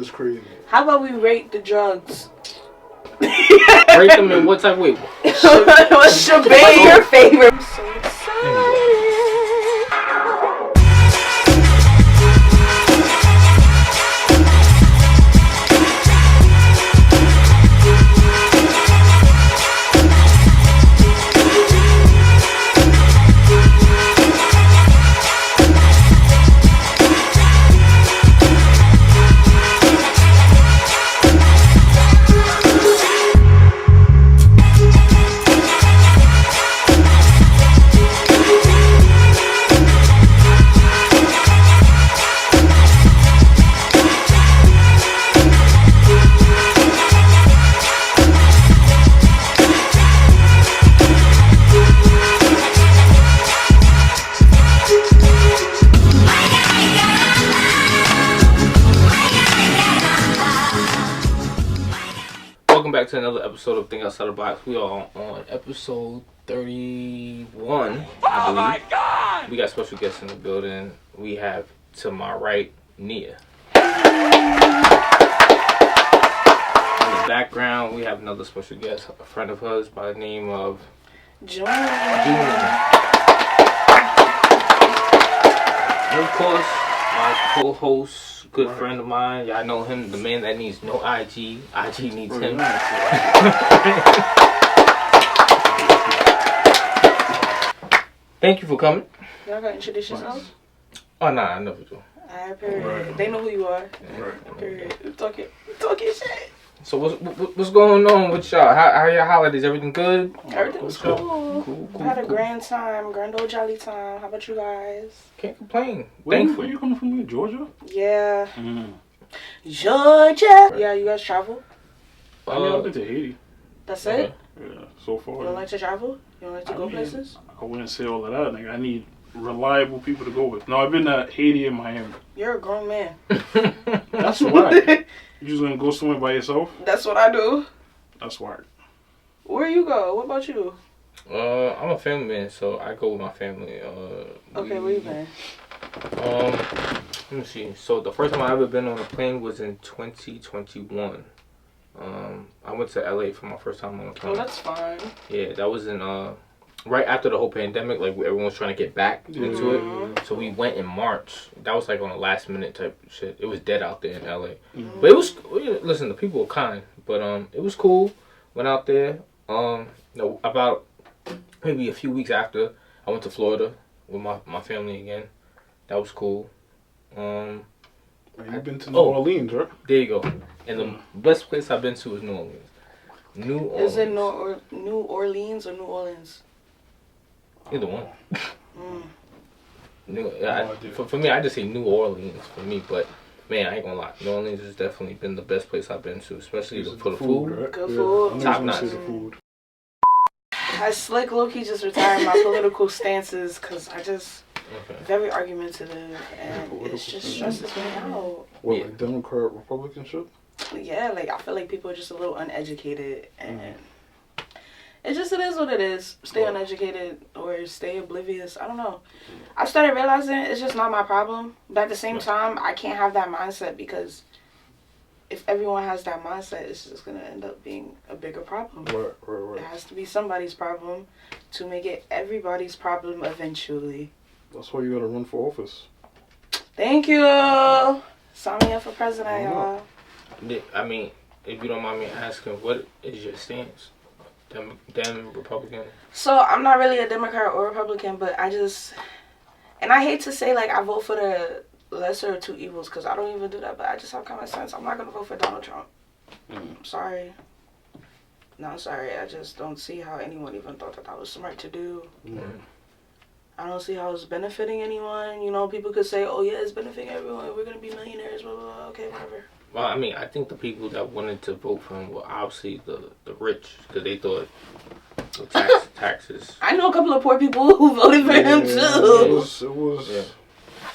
It's crazy. How about we rate the drugs? Rate them in what type of way? What's your favorite? I'm so excited. Welcome back to another episode of Think Outside the Box. We are on episode 31, I believe. My God! We got special guests in the building. We have, to my right, Nia. In the background, we have another special guest, a friend of hers by the name of June. And of course, my co-host, good friend of mine. Y'all know him, the man that needs no IG. IG needs him. Thank you for coming. Y'all gotta introduce yourself? Oh, nah, I never do. Alright, period. Right. They know who you are. Right. Period. We talking shit. So what's going on with y'all? How your holidays? Everything good? Everything was cool. Cool. Had a grand old jolly time. How about you guys? Can't complain. Where you coming from? Georgia? Yeah. Georgia. Yeah, you guys travel? I mean, I've been to Haiti. That's it? Yeah, so far. You don't like to travel? You don't like to go places? I wouldn't say all of that. Like, I need reliable people to go with. No, I've been to Haiti and Miami. You're a grown man. That's why. You just gonna go somewhere by yourself? That's what I do. That's why. Where you go? What about you? I'm a family man, so I go with my family. Okay, where you been? Let me see. So the first time I ever been on a plane was in 2021. I went to LA for my first time on a plane. Oh, that's fine. Yeah, that was in right after the whole pandemic, like everyone was trying to get back into it. So we went in March. That was like on a last minute type of shit. It was dead out there in LA. But it was, listen, the people were kind, but it was cool. Went out there. About maybe a few weeks after, I went to Florida with my family again. That was cool. You've been to New Orleans, right? There you go. And the best place I've been to is New Orleans. New Orleans. Is it New Orleans or New Orleans? Either one. For me, I just say New Orleans for me, but man, I ain't gonna lie. New Orleans has definitely been the best place I've been to, especially for the food. Right? Good food. Top notch. I slick low-key just retired my political stances because I just very argumentative and it just stresses me out. What, like Democrat, Republican shit? Yeah, like I feel like people are just a little uneducated and it is what it is. Stay uneducated or stay oblivious. I don't know. I started realizing it's just not my problem. But at the same time, I can't have that mindset because if everyone has that mindset, it's just going to end up being a bigger problem. Right. It has to be somebody's problem to make it everybody's problem eventually. That's why you gotta run for office. Thank you. Sign me up for president, y'all. I mean, if you don't mind me asking, what is your stance? Dem Republican? So, I'm not really a Democrat or Republican, but I hate to say, like, I vote for the lesser of two evils, because I don't even do that, but I just have common sense. I'm not going to vote for Donald Trump. Sorry. No, sorry. I just don't see how anyone even thought that was smart to do. I don't see how it's benefiting anyone. You know, people could say, oh, yeah, it's benefiting everyone. We're going to be millionaires, blah, blah, blah. Okay, whatever. Well, I mean, I think the people that wanted to vote for him were obviously the rich, because they thought the taxes. I know a couple of poor people who voted for him, too. It was. Yeah.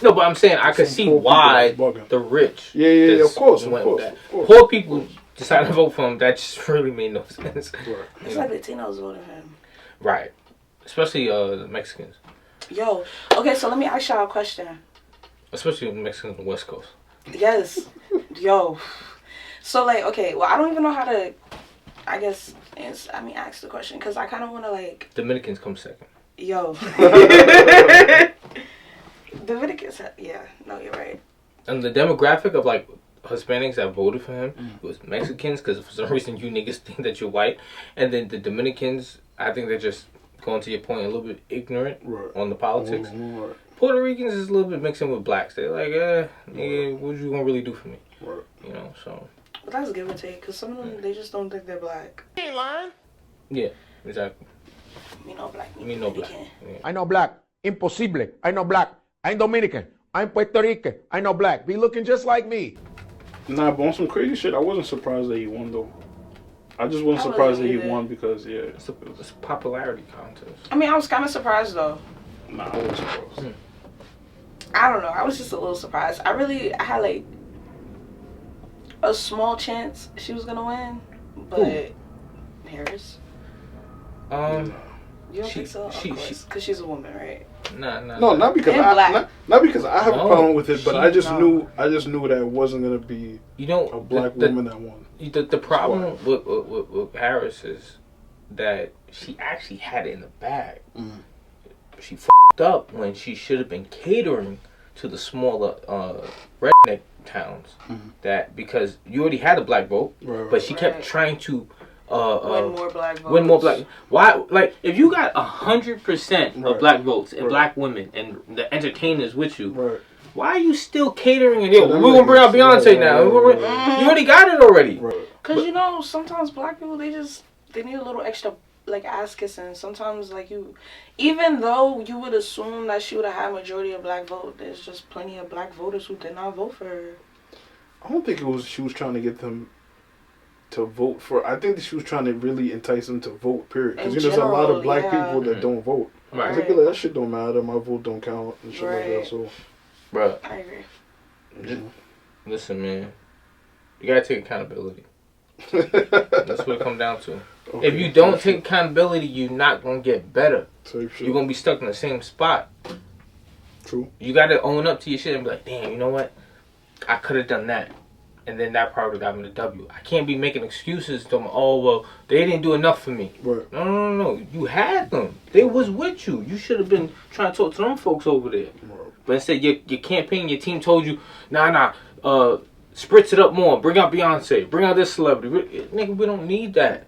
No, but I'm saying I could see why the rich. Yeah, of course. Poor people decided to vote for him. That just really made no sense. Right. It's like Latinos voted for him. Right. Especially the Mexicans. Yo, okay, so let me ask y'all a question. Especially the Mexicans on the West Coast. Yes. Yo. So, like, okay, well, I don't even know how to, I guess, ask the question, because I kind of want to, like... Dominicans come second. Yo. Dominicans, yeah, no, you're right. And the demographic of, like, Hispanics that voted for him, it was Mexicans, because for some reason you niggas think that you're white. And then the Dominicans, I think they're just, going to your point, a little bit ignorant on the politics. Right. Puerto Ricans is a little bit mixing with blacks. They're like, nigga, what you gonna really do for me? Right. You know, so. But that's give and take, because some of them, they just don't think they're black. You ain't lying. Yeah, exactly. Me no black. Me no black. Yeah. I know black. Imposible. I know black. I'm Dominican. I'm Puerto Rican. I know black. Be looking just like me. Nah, but on some crazy shit, I wasn't surprised that he won, though. I just wasn't I surprised wasn't that he either. won because, yeah. It's a popularity contest. I mean, I was kind of surprised, though. Nah, I wasn't surprised. I don't know. I was just a little surprised. I had, like, a small chance she was going to win. But Harris? You don't think so? Of course. Because she's a woman, right? Nah. No, not because And I black. not because I have a No, problem with it, but I just no. knew that it wasn't gonna be You know, a black woman that won. The problem with Harris is that she actually had it in the bag. She f***ed up when she should have been catering to the smaller redneck towns. That because you already had a black vote, Right. but she kept Right. trying to Win more black votes. win more black. Why? Like if you got 100% Right. of black votes and Right. black women and the entertainers with you. Right. Why are you still catering? And yo, So we're gonna bring out that Beyonce makes- now. right, We're gonna- right, You already got it already. Right. Because, you know, sometimes black people, they need a little extra, like, ass kissing. Sometimes, like, even though you would assume that she would have had majority of black vote, there's just plenty of black voters who did not vote for her. I don't think she was trying to get them to vote for. I think that she was trying to really entice them to vote. Period. Because In there's a lot general, of black yeah. people that don't vote. Right. It's like, that shit don't matter. My vote don't count and shit like Right. that. So, Bruh, I agree. you know. listen, man. You gotta take accountability. That's what it comes down to. Okay, If you don't type take shit. accountability, you're not gonna get better. Type shit. You're gonna be stuck in the same spot. True. You gotta own up to your shit and be like, damn, you know what? I could have done that. And then that probably got me the W. I can't be making excuses to them. Oh, well, they didn't do enough for me. Right. No. You had them. They was with you. You should have been trying to talk to them folks over there. Right. But instead, your campaign, your team told you, nah, spritz it up more. Bring out Beyonce. Bring out this celebrity. Nigga, we don't need that.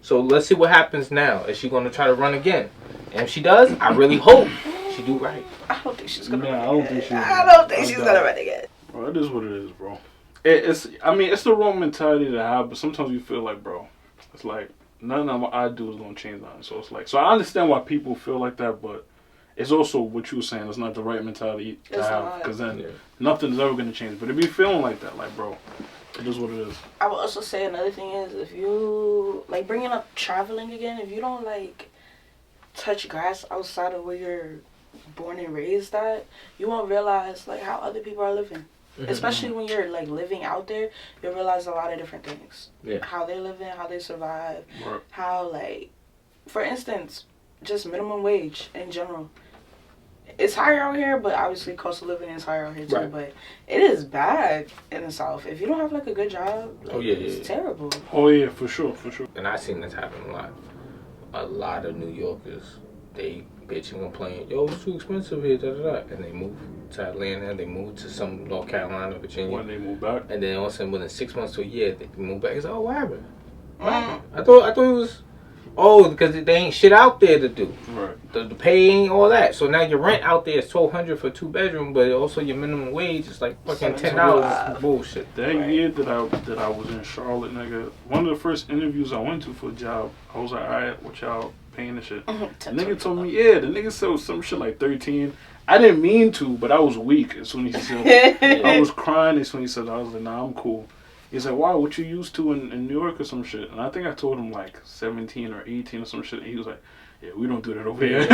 So let's see what happens now. Is she going to try to run again? And if she does, I really hope she do right. I don't think she's gonna Nah, run I don't again. think she's I gonna- don't think I she's doubt gonna it. run again. Bro, it is what it is, bro. It's the wrong mentality to have, but sometimes you feel like, bro, it's like nothing I do is gonna change nothing. So it's like, so I understand why people feel like that, but it's also what you were saying. It's not the right mentality to It's have, not. because then Yeah. nothing's ever gonna change. But if you feeling like that, like, bro, it is what it is. I will also say another thing is, if you, like, bringing up traveling again, if you don't, like, touch grass outside of where you're born and raised at, you won't realize, like, how other people are living. Especially when you're, like, living out there, you'll realize a lot of different things. Yeah. How they're living, how they survive, Right. how, like, for instance, just minimum wage in general. It's higher out here, but obviously cost of living is higher out here too. Right. But it is bad in the South. If you don't have, like, a good job, like, Oh, yeah, it's yeah. terrible. Oh yeah, for sure. And I've seen this happen a lot. A lot of New Yorkers, they bitch and complain, yo, it's too expensive here, and they move to Atlanta, they move to some North Carolina, Virginia. When they move back, And then all of a sudden, within 6 months to a year, they move back. It's like, oh, what happened? Mm. I thought it was, because they ain't shit out there to do. right? The pay ain't all that. So now your rent out there is $1,200 for 2-bedroom, but also your minimum wage is like fucking $10. Bullshit. That year that I was in Charlotte, nigga, one of the first interviews I went to for a job, I was like, all right, what y'all paying this shit? The nigga told me, yeah, the nigga said some shit like 13. I didn't mean to, but I was weak as soon as he said I was crying as soon as he said that. I was like, nah, I'm cool. He's like, wow, what you used to in New York or some shit? And I think I told him like 17 or 18 or some shit. And he was like, yeah, we don't do that over here.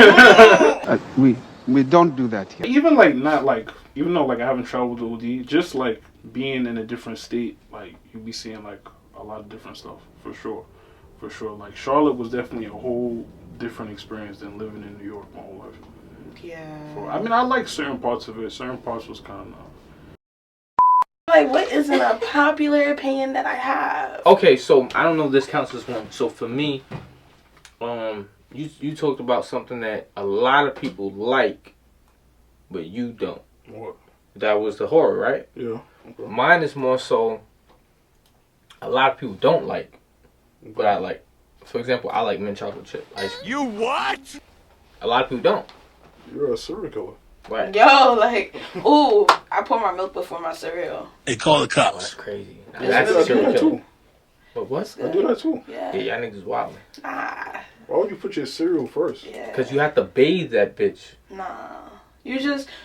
We don't do that here. Even like not like, even though like I haven't traveled to OD, just like being in a different state, like you be seeing like a lot of different stuff for sure. Like Charlotte was definitely a whole different experience than living in New York my whole life. Yeah. I mean, I like certain parts of it. Certain parts was kind of. Like, what is an unpopular opinion that I have? Okay, so I don't know if this counts as one. So for me, you talked about something that a lot of people like, but you don't. What? That was the horror, right? Yeah. Okay. Mine is more so a lot of people don't like, but I like. For example, I like mint chocolate chip ice cream. You what? A lot of people don't. You're a serial killer. Right. Yo, like, ooh, I pour my milk before my cereal. They call the Oh, cops. that's crazy. Now, It's that's really a serial I do that killer. too. But what? I do that too. Yeah, Yeah. y'all niggas wild. Nah. Why would you put your cereal first? Yeah. Because you have to bathe that bitch. Nah.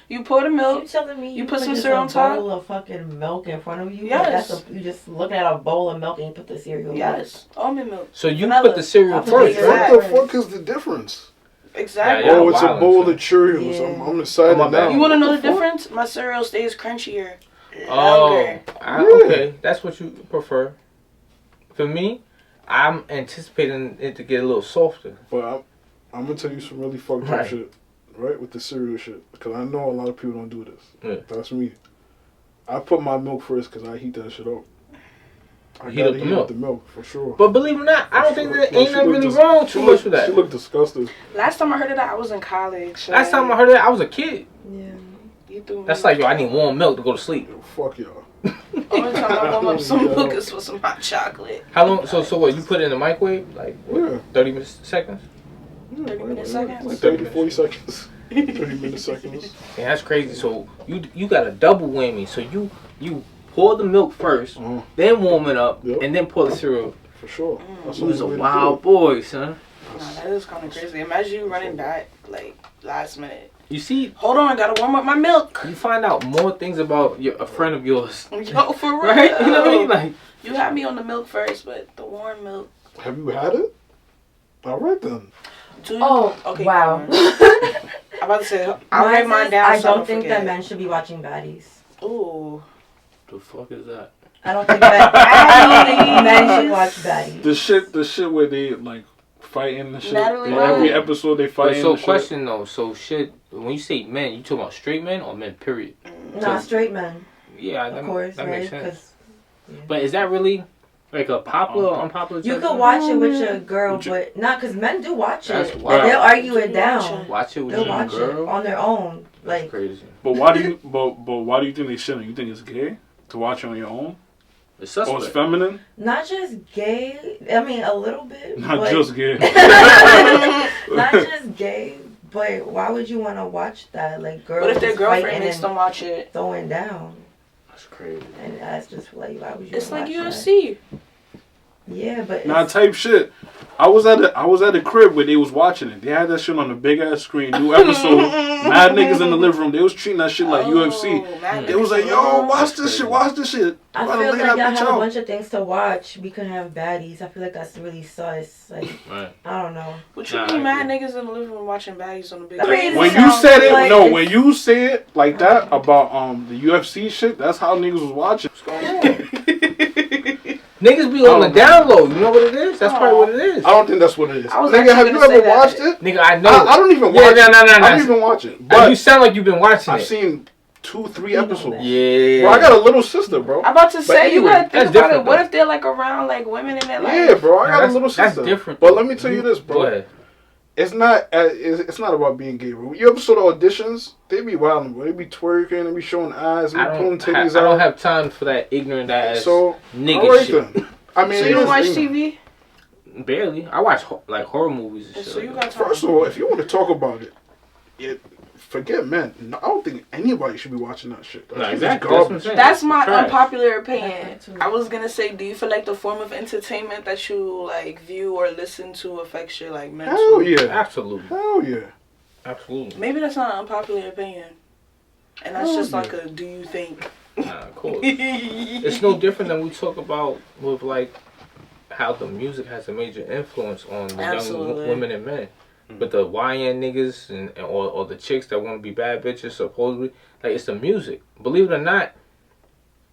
You pour the milk. You telling me You put some just cereal a on top? bowl of fucking milk in front of you? Yes. Like, you just looking at a bowl of milk and you put the cereal in. Yes. Almond milk. So you Vanilla. put the cereal I put first, the right? What the fuck is the difference? Exactly. Yeah, Oh, it's a wild bowl and of Cheerios. Yeah. I'm excited Oh, my bad. now. You want to know What the fuck? difference? My cereal stays crunchier. Oh, Longer. okay. That's what you prefer. For me, I'm anticipating it to get a little softer. But I'm gonna tell you some really fucked up Right. shit, right? With the cereal shit, because I know a lot of people don't do this. Yeah. That's me. I put my milk first because I heat that shit up. I Heat gotta up the heat milk. up the milk for sure. But believe it or not, I don't think that No, ain't she nothing looked really dis- wrong she too looked- much with that. She looked disgusting. Last time I heard of that, I was in college. Last time I heard that, I was a kid. Yeah. You threw me That's like, yo, I need warm milk to go to sleep. Yo, fuck y'all. Only time I warm up some Yeah. milk is for some hot chocolate. How long? So what? You put it in the microwave? Like, what, Yeah. 30 seconds? 30 minute seconds? Like 30, 40 seconds. 30-minute seconds. Yeah, that's crazy. So you got a double whammy. So you pour the milk first, Uh-huh. then warm it up, Yep. and then pour the cereal. For sure. That's You was a the only way to wild do it. boy, son. Nah, that is kind of crazy. Imagine you running back, like, last minute. You see, Hold on, I gotta warm up my milk. you find out more things about a friend of yours, Yo, for real. right? You know what I mean? Like, You had me on the milk first, but the warm milk. Have you had it? All right then. Do you? Oh, Okay, wow. go on. I'm about to say, I'll write mine down. I so don't think forget. that men should be watching baddies. Ooh. the fuck is that? I don't think that men should watch baddies. The shit where they like fighting and shit. Natalie In Wood. every episode they But fighting. so and shit. question though, so shit. When you say men, you talking about straight men or men? Period. Not straight men, Yeah, of that, course, that right? makes sense. Because But is that really like a popular or unpopular? you judgment? could watch it with your girl, Would you- but not because men do watch That's it. wild. And they'll argue Do it you down. watch it? Watch it with They'll your watch girl. it on their own. That's Like, crazy. But why do you? But why do you think they shouldn't? You think it's gay to watch it on your own? It's Or it's suspect. feminine? not just gay. I mean, a little bit. Not but- just gay. not just gay, but why would you want to watch that? Like, girls What if their just girlfriend fighting makes and them watch it? throwing down? That's crazy. And that's just like, why would you? It's like watch that? UFC. Yeah, but Nah, type shit. I was at a crib where they was watching it. They had that shit on the big ass screen. New episode. Mad niggas in the living room. They was treating that shit like UFC. Mad They was like, yo, watch this shit. Watch this shit. I Gotta feel lay like that y'all bitch have a out. bunch of things to watch. We couldn't have baddies. I feel like that's really sus. Like, Right. I don't know. What you Nah, mean, I mad agree. niggas in the living room watching baddies on the big I mean, When you sounds said it, like no, it's- when you say it like that about the UFC shit, that's how niggas was watching. What's going on? Niggas be on the down low. You know what it is? That's probably what it is. I don't think that's what it is. I was Nigga, actually have you gonna say ever that. watched it? Nigga, I know. I don't even Yeah, watch it. no. I don't even watch it. You But sound like you've been watching I've it. seen 2-3 know episodes. that. Yeah. Bro, I got a little sister, bro. I'm about to say, anyway, you gotta think that's about it. different, What though. if they're like around like women in their life? Yeah, bro, I Nah, got a that's- little that's sister. different, But though. let me tell you this, Go bro. ahead. It's not about being gay, bro. You ever saw the auditions? They be wilding, bro. They be twerking, they be showing eyes, they be pulling titties I don't out. have time for that ignorant ass So, nigga alright shit. then. I mean, So it you don't is watch ignorant. TV? Barely. I watch like horror movies and shit. So you like got that. time. First of all, if you want to talk about it, forget men. No, I don't think anybody should be watching that shit. That Nah, shit is exactly. That's what I'm garbage. saying. That's my Trash. unpopular opinion. That's too. I was gonna say, do you feel like the form of entertainment that you like view or listen to affects your like mental? Hell yeah. Absolutely. Hell yeah. Absolutely. Maybe that's not an unpopular opinion, and that's Hell just like yeah. a do you think? Nah, of course. It's no different than we talk about with like how the music has a major influence on the Absolutely. young women and men. But the YN niggas or the chicks that want to be bad bitches supposedly, like it's the music. Believe it or not,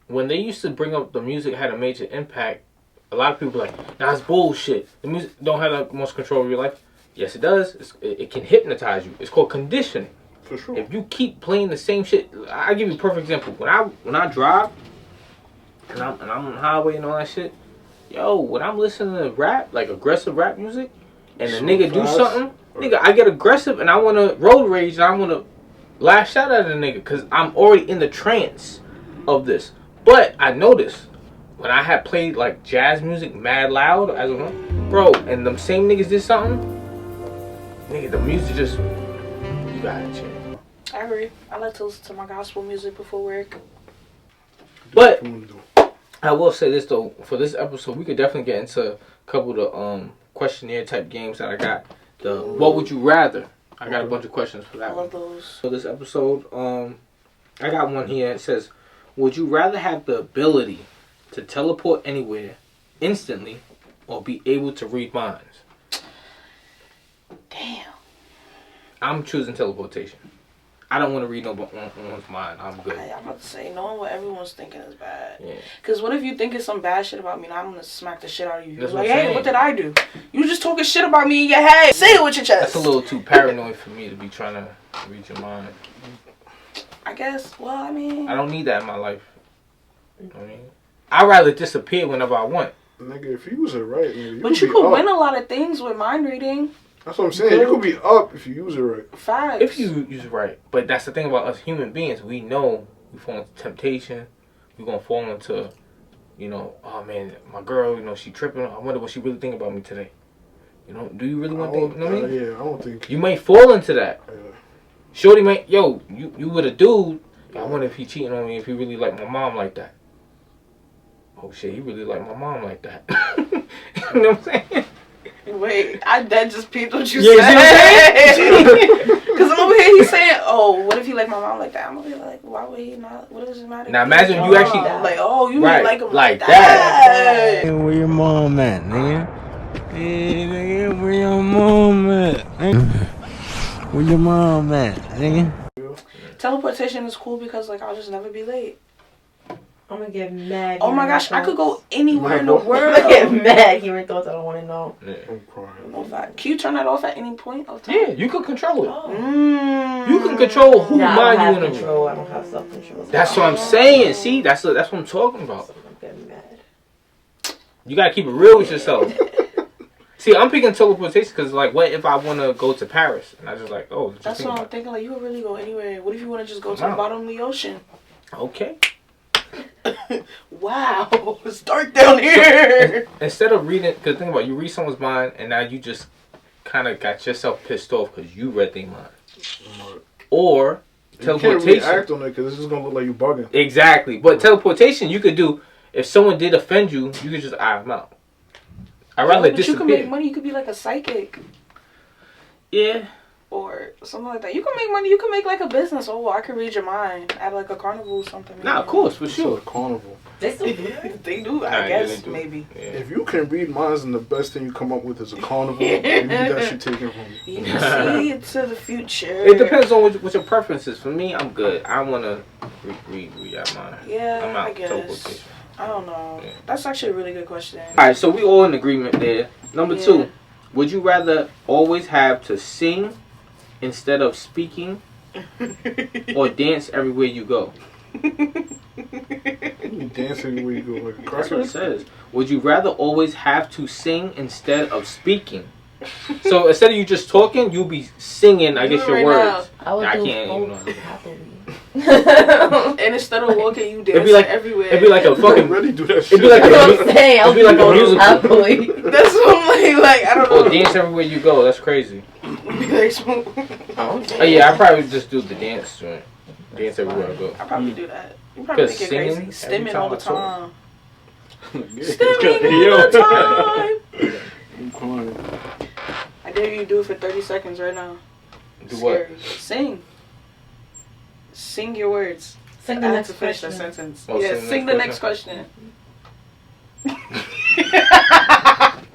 when they used to bring up the music had a major impact, a lot of people were like, nah, it's bullshit. The music don't have that much control of your life. Yes, it does. It can hypnotize you. It's called conditioning. For sure. If you keep playing the same shit, I give you a perfect example. When I drive and I'm on the highway and all that shit, yo, when I'm listening to rap, like aggressive rap music, and the So nigga do fast. something, nigga, I get aggressive and I wanna road rage and I wanna lash out at the nigga because I'm already in the trance of this. But I noticed when I had played like jazz music mad loud as a bro, and them same niggas did something, nigga, the music just, you gotta change. I agree. I like to listen to my gospel music before work. But I will say this though, for this episode, we could definitely get into a couple of the questionnaire type games that I got. The what would you rather? I got a bunch of questions for that I love one. those. So this episode, I got one here. It says, would you rather have the ability to teleport anywhere instantly, or be able to read minds? Damn. I'm choosing teleportation. I don't want to read no one's mind. I'm good. I'm about to say, knowing what everyone's thinking is bad. Yeah. Because what if you thinking some bad shit about me and I'm going to smack the shit out of you? That's Like, what I'm hey, saying. what did I do? You just talking shit about me in your head. Say it with your chest. That's a little too paranoid for me to be trying to read your mind. I guess, well, I mean. I don't need that in my life. You know what I mean? I'd rather disappear whenever I want. Nigga, if you use it right, nigga, But you could win a lot of things with mind reading. That's what I'm saying. You could be up if you use it right. Facts. If you use it right. But that's the thing about us human beings. We know we fall into temptation. We're going to fall into, you know, oh man, my girl, you know, she tripping. I wonder what she really think about me today. You know, do you really want to think? You know what I mean? Yeah, I don't think. You might fall into that. Yeah. Shorty might, yo, you with a dude. I wonder if he cheating on me, if he really like my mom like that. Oh shit, he really like my mom like that. You know what I'm saying? Wait, I dead just peeped what you Yeah, said. Because I'm over here, he's saying, oh, what if he like my mom like that? I'm over here like, why would he not? What does it matter? Now imagine you actually like, oh, you right, really like him like like that. Hey, where your mom at, nigga? Hey, nigga, where your mom at? Nigga? Where your mom at, nigga? Teleportation is cool because like I'll just never be late. I'm gonna get mad. Oh my gosh, I could go anywhere in the I'm world. gonna get mad hearing thoughts I don't want to know. I'm crying. No fact. Can you turn that off at any point of time? Yeah, you can control it. Mm. You can control who Nah, I don't mind you have want to control. I don't have self-control. That's what I'm saying. See, that's what I'm talking about. I'm getting mad. You gotta keep it real with yourself. See, I'm picking teleportation because, like, what if I want to go to Paris and I just like, oh, just That's think what I'm about thinking. Like, you could really go anywhere. What if you want to just go to Wow. the bottom of the ocean? it. Okay. Wow, it's dark down here. Instead of reading, because think about it, you read someone's mind and now you just kind of got yourself pissed off because you read their mind. Or You can't teleportation. react on it because it's just gonna look like you bugging. Exactly. But teleportation, you could do, if someone did offend you, you could just eye them out. I'd rather But you disappear. can make money. You could be like a psychic Yeah. or something like that. You can make money. You can make like a business. Oh, I could read your mind at like a carnival or something. Nah, of course, for It's sure. a carnival. They still do that? They do, Nah, I yeah, guess, they do. maybe. Yeah. If you can read minds and the best thing you come up with is a carnival, you need that shit taken from you. You can see into the future. It depends on what your preference is. For me, I'm good. I want to read your mind. Yeah, I'm out. I guess. Teleportation. I don't know. Yeah. That's actually a really good question. Alright, so we all in agreement there. Number Yeah. 2, would you rather always have to sing instead of speaking or dance everywhere you go? You dance everywhere you go like a That's what it cracker. says. Would you rather always have to sing instead of speaking? So instead of you just talking, you'll be singing, I Do guess, it your right words. I would I do can't even both know. happily. And instead of walking, you dance It'd be like everywhere. It'd be like a You fucking. really do that It'd shit. be like That's what a. I'm saying. I'll It'd be like a do both musical. happily. That's what I'm like, I don't know. Or dance everywhere you go. That's crazy. Okay. Oh yeah, I probably just do the dance joint. Dance everywhere I go. I probably do that. You probably Because think you're singing crazy. every Stimming time all the I talk. time. Yeah. Stimming all the time. I'm crying. I dare you to do it for 30 seconds right now. Do what? Scary. Sing. Sing your words. Sing I the had next to finish that question. sentence. Oh, Yeah, sing the next question.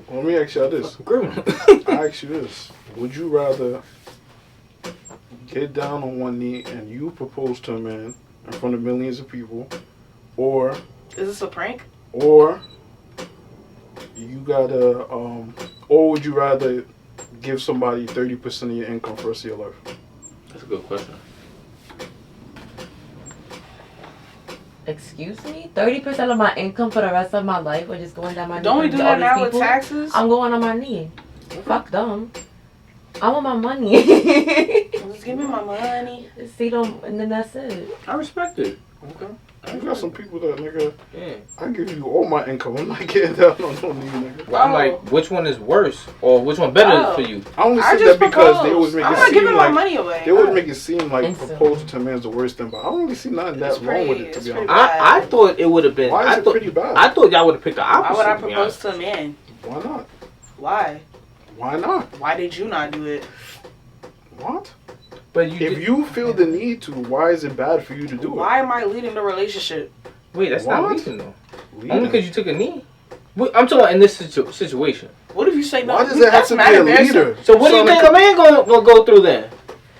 Let me ask y'all this. Grooving. I ask you this. Would you rather get down on one knee and you propose to a man in front of millions of people, or Is this a prank? you gotta, or would you rather give somebody 30% of your income for the rest of your life? That's a good question. Excuse me? 30% of my income for the rest of my life or just going down my knee? Don't we do for all that these now with people? taxes? I'm going on my knee. Fuck them. I want my money. Just give me my money. See them, and then that's it. I respect it. Okay. You got some people that, nigga, Yeah. I give you all my income. I'm not getting down on no knee, nigga. Well, I'm like, which one is worse or which one better for you? I only I said just that because they proposed. always make I'm it not seem giving like my money away. they always make it seem like Instantly. proposal to a man is the worst thing, but I don't really see nothing that It's wrong with pretty- it, to it's be pretty honest. bad. I thought it would have been. Why is I it thought, pretty bad? I thought y'all would have picked the opposite. Why would I to be propose honest. to a man? Why not? Why? Why not? Why did you not do it? What? But you If did, you feel the need to, why is it bad for you to do Why am I leading the relationship? wait, that's not What? reason though. it? Only because you took a knee. I'm talking about in this situation. What if you say no? Why does it have That's to mad be a embarrassing. leader? So what do you think a man gonna go through then?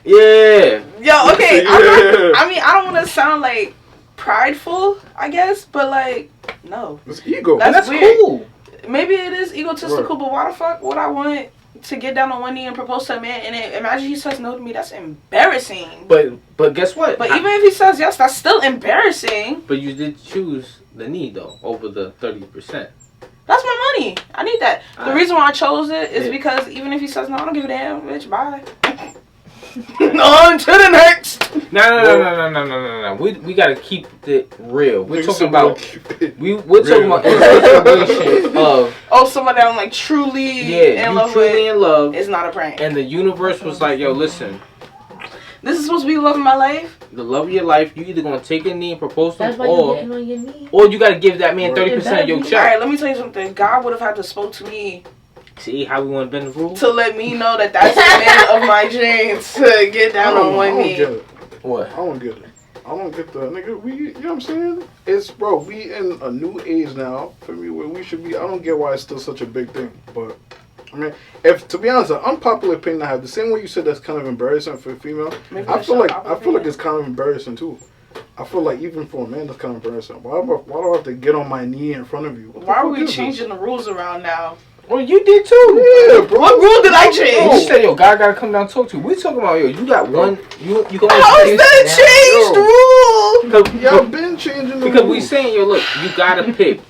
Yeah. Yo, okay. Yeah. I mean, I don't want to sound like prideful, I guess, but like, no. It's ego. That's That's weird. cool. Maybe it is egotistical, Right. but why the fuck would I want to get down on one knee and propose to a man? And then imagine he says no to me. That's embarrassing. But guess what? But even if he says yes, that's still embarrassing. But you did choose the knee though over the 30%. That's my money. I need that. The Alright. reason why I chose it is Yeah. because even if he says no, I don't give a damn, bitch. Bye. On to the next. No. We gotta keep it real. We're Nigga talking said about we're talking Real. about in a situation of Oh, someone that I'm like truly yeah, in you love truly with. in love, It's not a prank. and the universe was like, yo, listen, This is supposed to be the love of my life. the love of your life, you either gonna take a knee and propose to That's him, why you're getting on your knee. or you gotta give that man Right. 30% of your All right, check. let me tell you something. God would have had to spoke to me See how we want to bend the rules? to let me know that that's the man of my dreams to get down on I one don't knee. get it. What? I don't get it. I don't get the nigga. You know what I'm saying? It's bro. We in a new age now for me where we should be. I don't get why it's still such a big thing. But I mean, if to be honest, an unpopular opinion I have the same way you said that's kind of embarrassing for a female. Maybe I that's feel your like popular I feel like opinion. it's kind of embarrassing too. I feel like even for a man that's kind of embarrassing. Why do I have to get on my knee in front of you? What the Why are fuck we is this? changing the rules around now? Well, you did too. Yeah, bro. What rule did I You change? said, yo, God gotta come down and talk to you. We talking about, yo, you got one, you can only How is pick- that changed rule? Because, Yeah, I've been changing the because we rules. saying, yo, look, you gotta pick.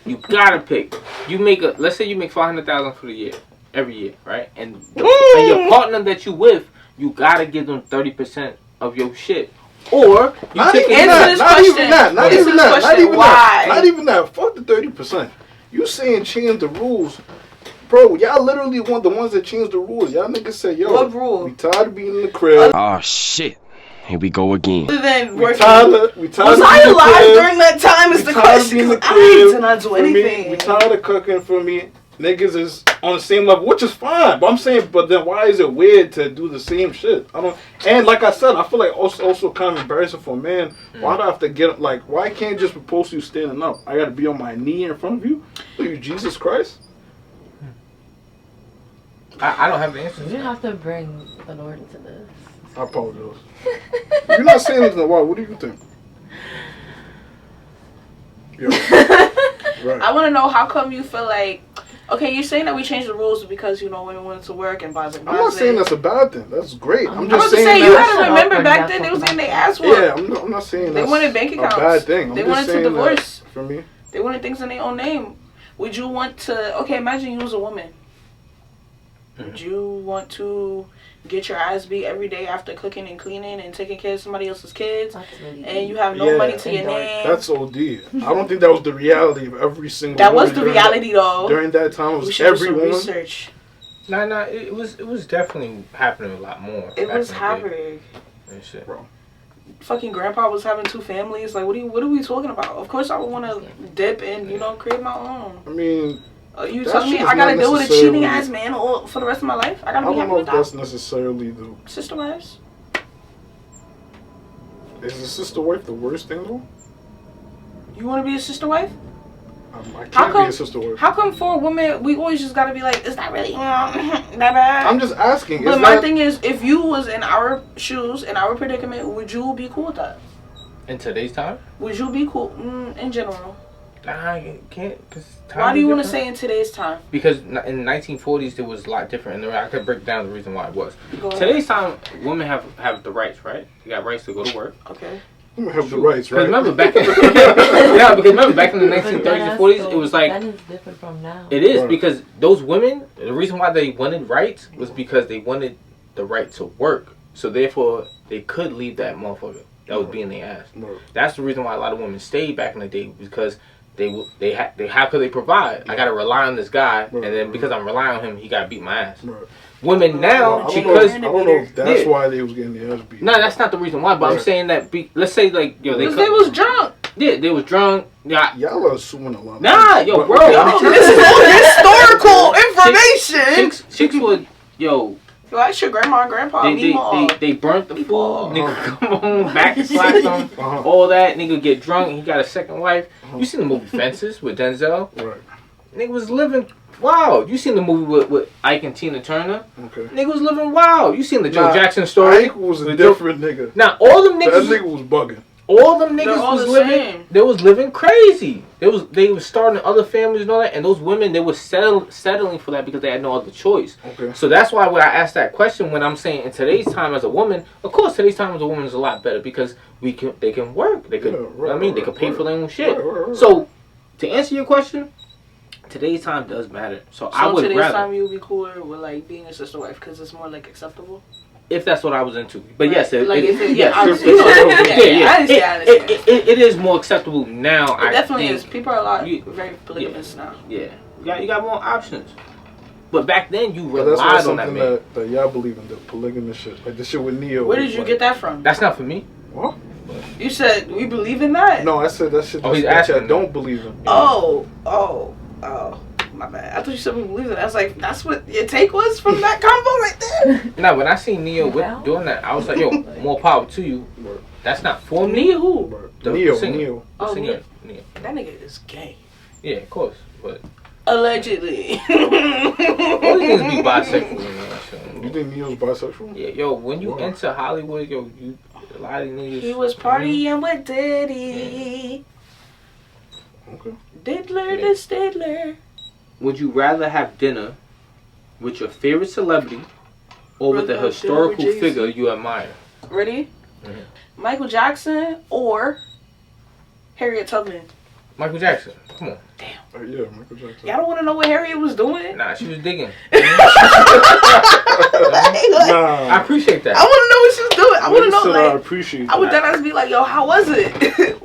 You gotta pick. You make let's say you make 500,000 for the year, every year, right? And your partner that you with, you gotta give them 30% of your shit. Or you Not take even Answer that. this Not question. even that. Not Answer even this that. Not question. even Why? that. Not even that. Fuck the 30%. You saying change the rules. Bro, y'all literally want the ones that change the rules. Y'all niggas say, yo, What rule? we tired of being in the crib. Oh shit. Here we go again. Other than We working. tired of Was being I in the alive crib. during that time is We the tired of being question. in the 'Cause I crib did not do for me. anything. We tired of cooking for me. Niggas is on the same level, which is fine. But I'm saying, but then why is it weird to do the same shit? I don't. And like I said, I feel like also kind of embarrassing for a man. Why do I have to get like? Why can't you just propose to you standing up? I got to be on my knee in front of you. Are you Jesus Christ? I don't have the answer. You have to bring the Lord into this. I apologize. You're not saying anything. Why? What do you think? Yo, right. I want to know how come you feel like, okay, you're saying that we changed the rules because, you know, women went to work and blah, blah, blah. I'm not saying that's a bad thing. That's great. I'm I was just just saying saying, you that. gotta remember back then they was getting their ass whooped. Yeah, I'm not saying They that's wanted bank a accounts. bad thing. I'm They just wanted to saying that divorce. for me. They wanted things in their own name. Would you want to, okay, imagine you was a woman. Would you want to get your ass beat every day after cooking and cleaning and taking care of somebody else's kids? That's really And deep. you have no Yeah. money to your And dark. name? That's OD. I don't think that was the reality of every single. That was woman the during reality, though. During that time, it We was should do every some woman. research. Nah, it was definitely happening a lot more. It back was in the day happening. and shit. Fucking grandpa was having 2 families. Like, what are we talking about? Of course, I would want to dip and, you know, create my own. I mean, You That telling me shit is I gotta not deal with a necessarily- cheating ass man all, for the rest of my life? I I gotta be don't happy know with if that. that's necessarily the. Sister wives? Is the sister wife the worst thing though? You want to be a sister wife? I How can't be come- a sister wife. How come for a woman we always just gotta be like, it's not really that bad? I'm just asking. But is my that, thing is, if you was in our shoes, in our predicament, would you be cool with that? In today's time? Would you be cool in general? Nah, you can't. Cause Why do you want to say? say in today's time? Because in the 1940s there was a lot different, and I could break down the reason why it was. Go ahead. Today's time, women have the rights, right? You got rights to go to work. Okay. You have the rights, Because right? remember back in the 1930s and 40s, it was like that is different from now. it is Right. because those women. The reason why they wanted rights was because they wanted the right to work. So therefore, they could leave that motherfucker that was being their ass. Right. That's the reason why a lot of women stayed back in the day because how could they provide? I gotta rely on this guy, and then because I'm relying on him, he gotta beat my ass. Right. Women now, I because don't know if that's Yeah. why they was getting their ass beat. no, that's not the reason why. But I'm Right. saying that let's say like yo, Because they was drunk. they was drunk. Yeah, Y'all are assuming a lot. nah, yo, But- bro. Yo, this is all historical information. Chicks would yo. Yo, that's your grandma and grandpa. They burnt the food. Meatball. Nigga come home, back slap them, Uh-huh. all that. Nigga get drunk. He got a second wife. You seen the movie Fences with Denzel? Right. Nigga was living wild. You seen the movie with Ike and Tina Turner? Okay. Nigga was living wild. You seen the Joe Nah, Jackson story? Ike was a With different nigga. Now all them That niggas, nigga was bugging. all them They're niggas all was the living. same. They was living crazy. They was starting other families and all that. And those women, they was settling for that because they had no other choice. Okay. So that's why when I asked that question, when I'm saying in today's time as a woman, of course today's time as a woman is a lot better because they can work. They could, Yeah, right, I mean, they right, could pay right. for their own shit. Right. So to answer your question, today's time does matter. So I So would today's rather, time you would be cooler with like being a sister wife because it's more like acceptable. if that's what I was into. But yes, Right. Like, if it- yes, yeah, it's- obviously. yeah. I understand. It is more acceptable now. It definitely think. is. People are a lot You- very polygamous now. Yeah, you got more options. But back then you But that's not relied on that something man. that y'all believe in, the polygamous shit. Like the shit with Neo. Where did was you like, get that from? That's not for me. What? You said we believe in that. No, I said that shit Oh, he's that y'all asking. don't believe in. Oh. My bad. I thought you said we believe in that. I was like, that's what your take was from that combo right there. Now when I seen Neo Well. doing that, I was like, yo, more power to you. Right. That's not for me. Nia who? Right. The Neo, singer. Neo. The Oh, singer. Neo. That nigga is gay. Yeah, of course. But Allegedly. all these niggas be bisexual. You know, so. You think Neo's bisexual? Yeah, yo, when you Wow. enter Hollywood, yo, a lot of niggas. He was partying with Diddy. Okay. Diddler the Stidler. Would you rather have dinner with your favorite celebrity or with a Rather have dinner historical with Jay-Z. figure you admire? Ready? Mhm. Michael Jackson or Harriet Tubman. Michael Jackson. Come on. Yeah, Michael Jackson. Y'all don't want to know what Harriet was doing? Nah, she was digging. Nah. I appreciate that. I want to know what she was doing. I want to Nigga know, said I like, appreciate I would that. then be like, yo, how was it?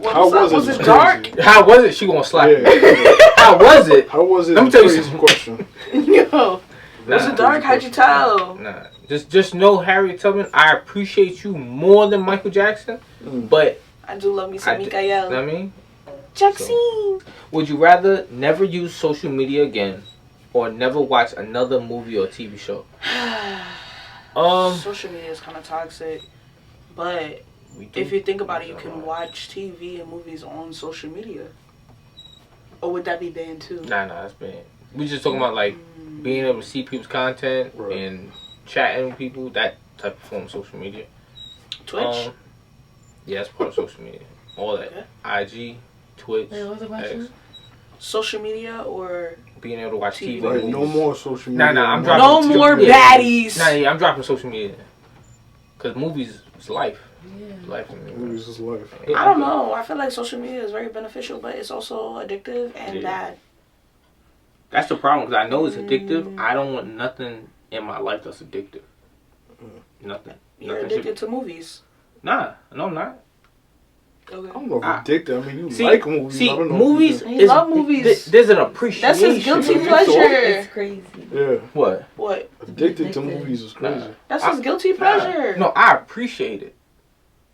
How was it? Was is it dark? crazy. How was it? She gonna slap Yeah. you. How was it? How was it? Let me is tell you crazy something. question. Yo, was Nah. it dark? How'd you tell? Nah. Just know Harriet Tubman, I appreciate you more than Michael Jackson, but I do love me I some d- you know what I Mikael. mean? Jackson. Would you rather never use social media again or never watch another movie or TV show? Social media is kind of toxic, but We do. if you think about it, you can watch TV and movies on social media. Or would that be banned too? Nah, that's bad. We just talking about like being able to see people's content Right. and chatting with people, that type of form of social media. Twitch? Yeah, that's part of social media. All that. IG, Twitch, Wait, what was the question? X, Social media or being able to watch TV. Right, movies. no more social media. Nah, I'm no dropping no more Yeah. baddies? Nah, yeah, I'm dropping social media. Cause movies is life. Yeah. Life. I mean, Movies is life. I don't know. I feel like social media is very beneficial, but it's also addictive and Yeah. bad. That's the problem. Cause I know it's addictive. I don't want nothing in my life that's addictive. Nothing. You're Nothing addicted should- to movies. Nah, no, I'm not. I Okay. don't know if Ah. addicted. I mean, you See, like movies. I see, don't know if movies. you You love movies. There's an appreciation. That's his guilty You think so? pleasure. It's crazy. Yeah, What? What? addicted to Addicted. movies is crazy. That's his guilty pleasure. No, I appreciate it.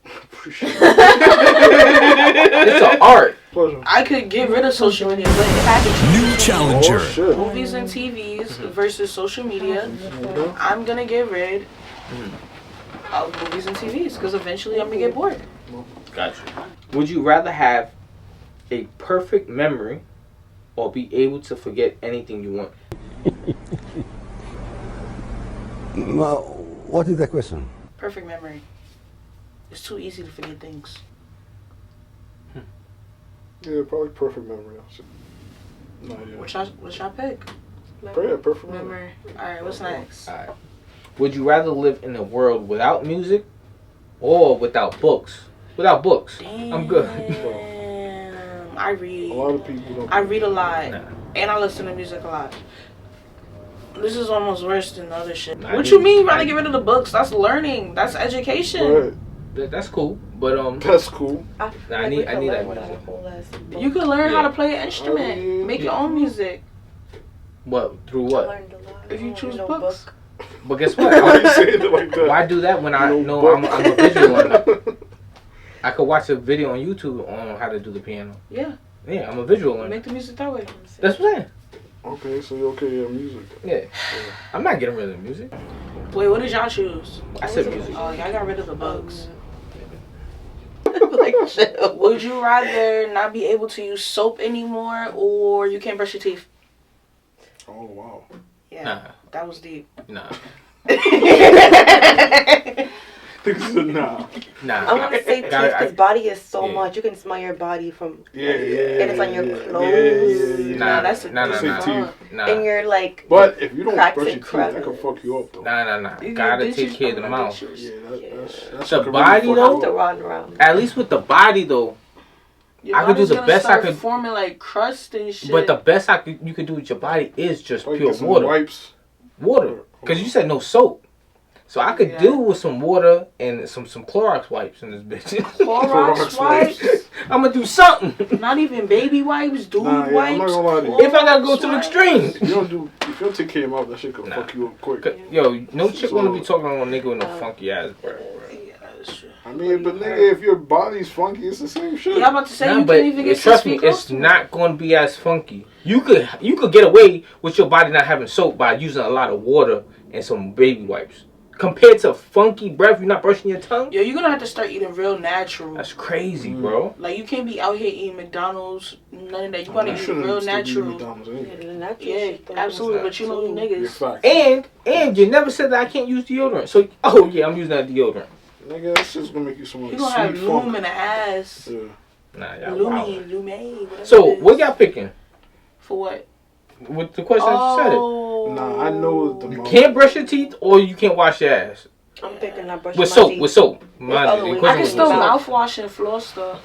Appreciate it. It's an art. Pleasure. I could get rid of social media, but if I had to choose New challenger. Oh shit. movies and TVs versus social media, I'm gonna get rid of movies and TVs because eventually I'm gonna get bored. Gotcha. Would you rather have a perfect memory or be able to forget anything you want? What is the question? Perfect memory. It's too easy to forget things. Yeah, probably perfect memory. Nah, yeah. What y'all pick? Yeah, perfect memory. Memory. All right, what's next? Alright. Would you rather live in a world without music or without books? Without books. Damn. I'm good. I read. A lot of people don't. I read a lot. Nah. And I listen to music a lot. This is almost worse than the other shit. Nah, What I you need- mean, rather get rid of the books? That's learning. That's education. Right. That's cool. But That's cool. I feel Nah, I like need- we I could need learn that without music. a whole ass book. You can learn how Yeah. to play an instrument. mean, Make your yeah. own music. what? Through I what? learned a lot. If you I don't choose need no books. book. But guess Why you what? saying it like that? Why do that when I No know book. I'm a visual learner? I could watch a video on YouTube on how to do the piano. Yeah. Yeah, I'm a visual learner. Make the music that way. That's what I'm saying. Okay, so you're okay with music. Yeah. I'm not getting rid of the music. Wait, what did y'all choose? I said music. Oh, y'all got rid of the books. Like chill. Would you rather not be able to use soap anymore or you can't brush your teeth? Oh wow. Yeah. Nah. That was deep. Nah. Nah. Nah. I want to say teeth Got it. because body is so Yeah. much. You can smell your body from Yeah, yeah. and it's on your yeah, clothes. Yeah. Nah, that's a nah, nah, Say nah. teeth. Nah. and you're like. But if you don't Cracks brush and your teeth, that can crevices. fuck you up though. Nah. You Gotta get take ditches care of the from mouth. ditches. Yeah, that's The can body, fuck though? you to up. run around. At least with the body though. Your I could do body's the gonna best I start could- forming like crust and shit. But the best you could do with your body is just Like, pure get some water. wipes. Water. Because you said no soap. So I could Yeah. do with some water and some Clorox wipes in this bitch. Clorox wipes, I'm gonna do something. not even baby wipes, dude Nah, yeah, wipes. I'm not gonna lie to you. If I gotta go to the Clorox extreme. wipes. You don't do. If you don't take care of your mouth, that shit could Nah. fuck you up quick. Yo, no chick So- wanna be talking on a nigga with no funky ass breath. Yeah, that's true. I mean, but nigga, if your body's funky, it's the same shit. Yeah, I'm about to say Nah, you but can't even get 6 trust me, feet close it's to it. not gonna be as funky. You could get away with your body not having soap by using a lot of water and some baby wipes. Compared to funky breath, you're not brushing your tongue. Yo, you're gonna have to start eating real natural. That's crazy, bro. Like you can't be out here eating McDonald's, none of that. You I gotta eat shouldn't real still be natural. McDonald's anyway. Yeah, the natural Yeah, shit though. absolutely. But you know you Your niggas. fact. And you never said that I can't use deodorant. So oh yeah, I'm using that deodorant. Nigga, that's just gonna make you some You like gonna have sweet loom funk. in the ass. Yeah. Nah, y'all wild. Lume, whatever. So it is. what y'all picking? For what? With the question that you said. Oh. Nah, I know the You mouth. can't brush your teeth or you can't wash your ass. I'm picking up brushing With my soap, teeth. with soap. other The ways. I question can was still with soap. mouthwash and floss stuff.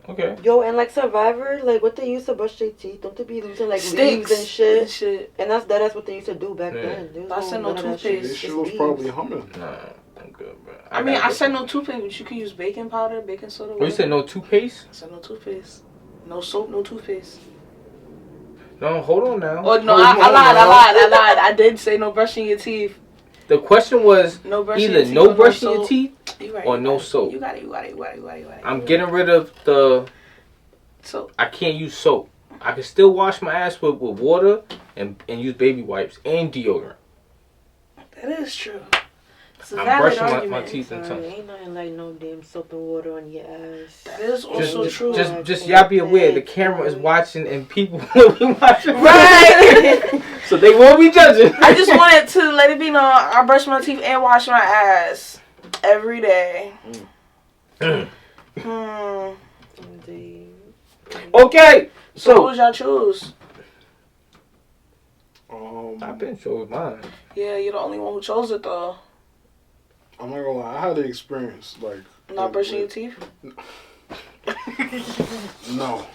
Okay. Yo, and like Survivor, like what they used to brush their teeth, don't they be using like leaves and shit? And that's what they used to do back Yeah. then. There was I said no none of that shit. toothpaste. This Just shit was leaves. probably humming. Nah, I'm good, bro. I mean, gotta I go. said no toothpaste, but you can use baking powder, baking soda. What you said? No toothpaste? I said no toothpaste. No soap, no toothpaste. No, hold on now. Oh no, Hold I on lied, now. I lied. I did say no brushing your teeth. The question was No brushing either your teeth no or brushing your soap. teeth You right, or you no got it. soap. You got it. You got it. You got it. You got it. You got it. I'm getting rid of the. So I can't use soap. I can still wash my ass with water and use baby wipes and deodorant. that is true. It's a I'm valid brushing argument. my teeth and Sorry, tongue. ain't nothing like no damn soap and water on your ass. That is also true. Just y'all be aware the camera is watching and people will be watching. Right. So they won't be judging. I just wanted to let it be known I brush my teeth and wash my ass every day. Indeed. Okay. So So who's y'all choose? I've been sure with mine. Yeah, you're the only one who chose it though. I'm not gonna lie, I had the experience, like Not brushing your teeth. No.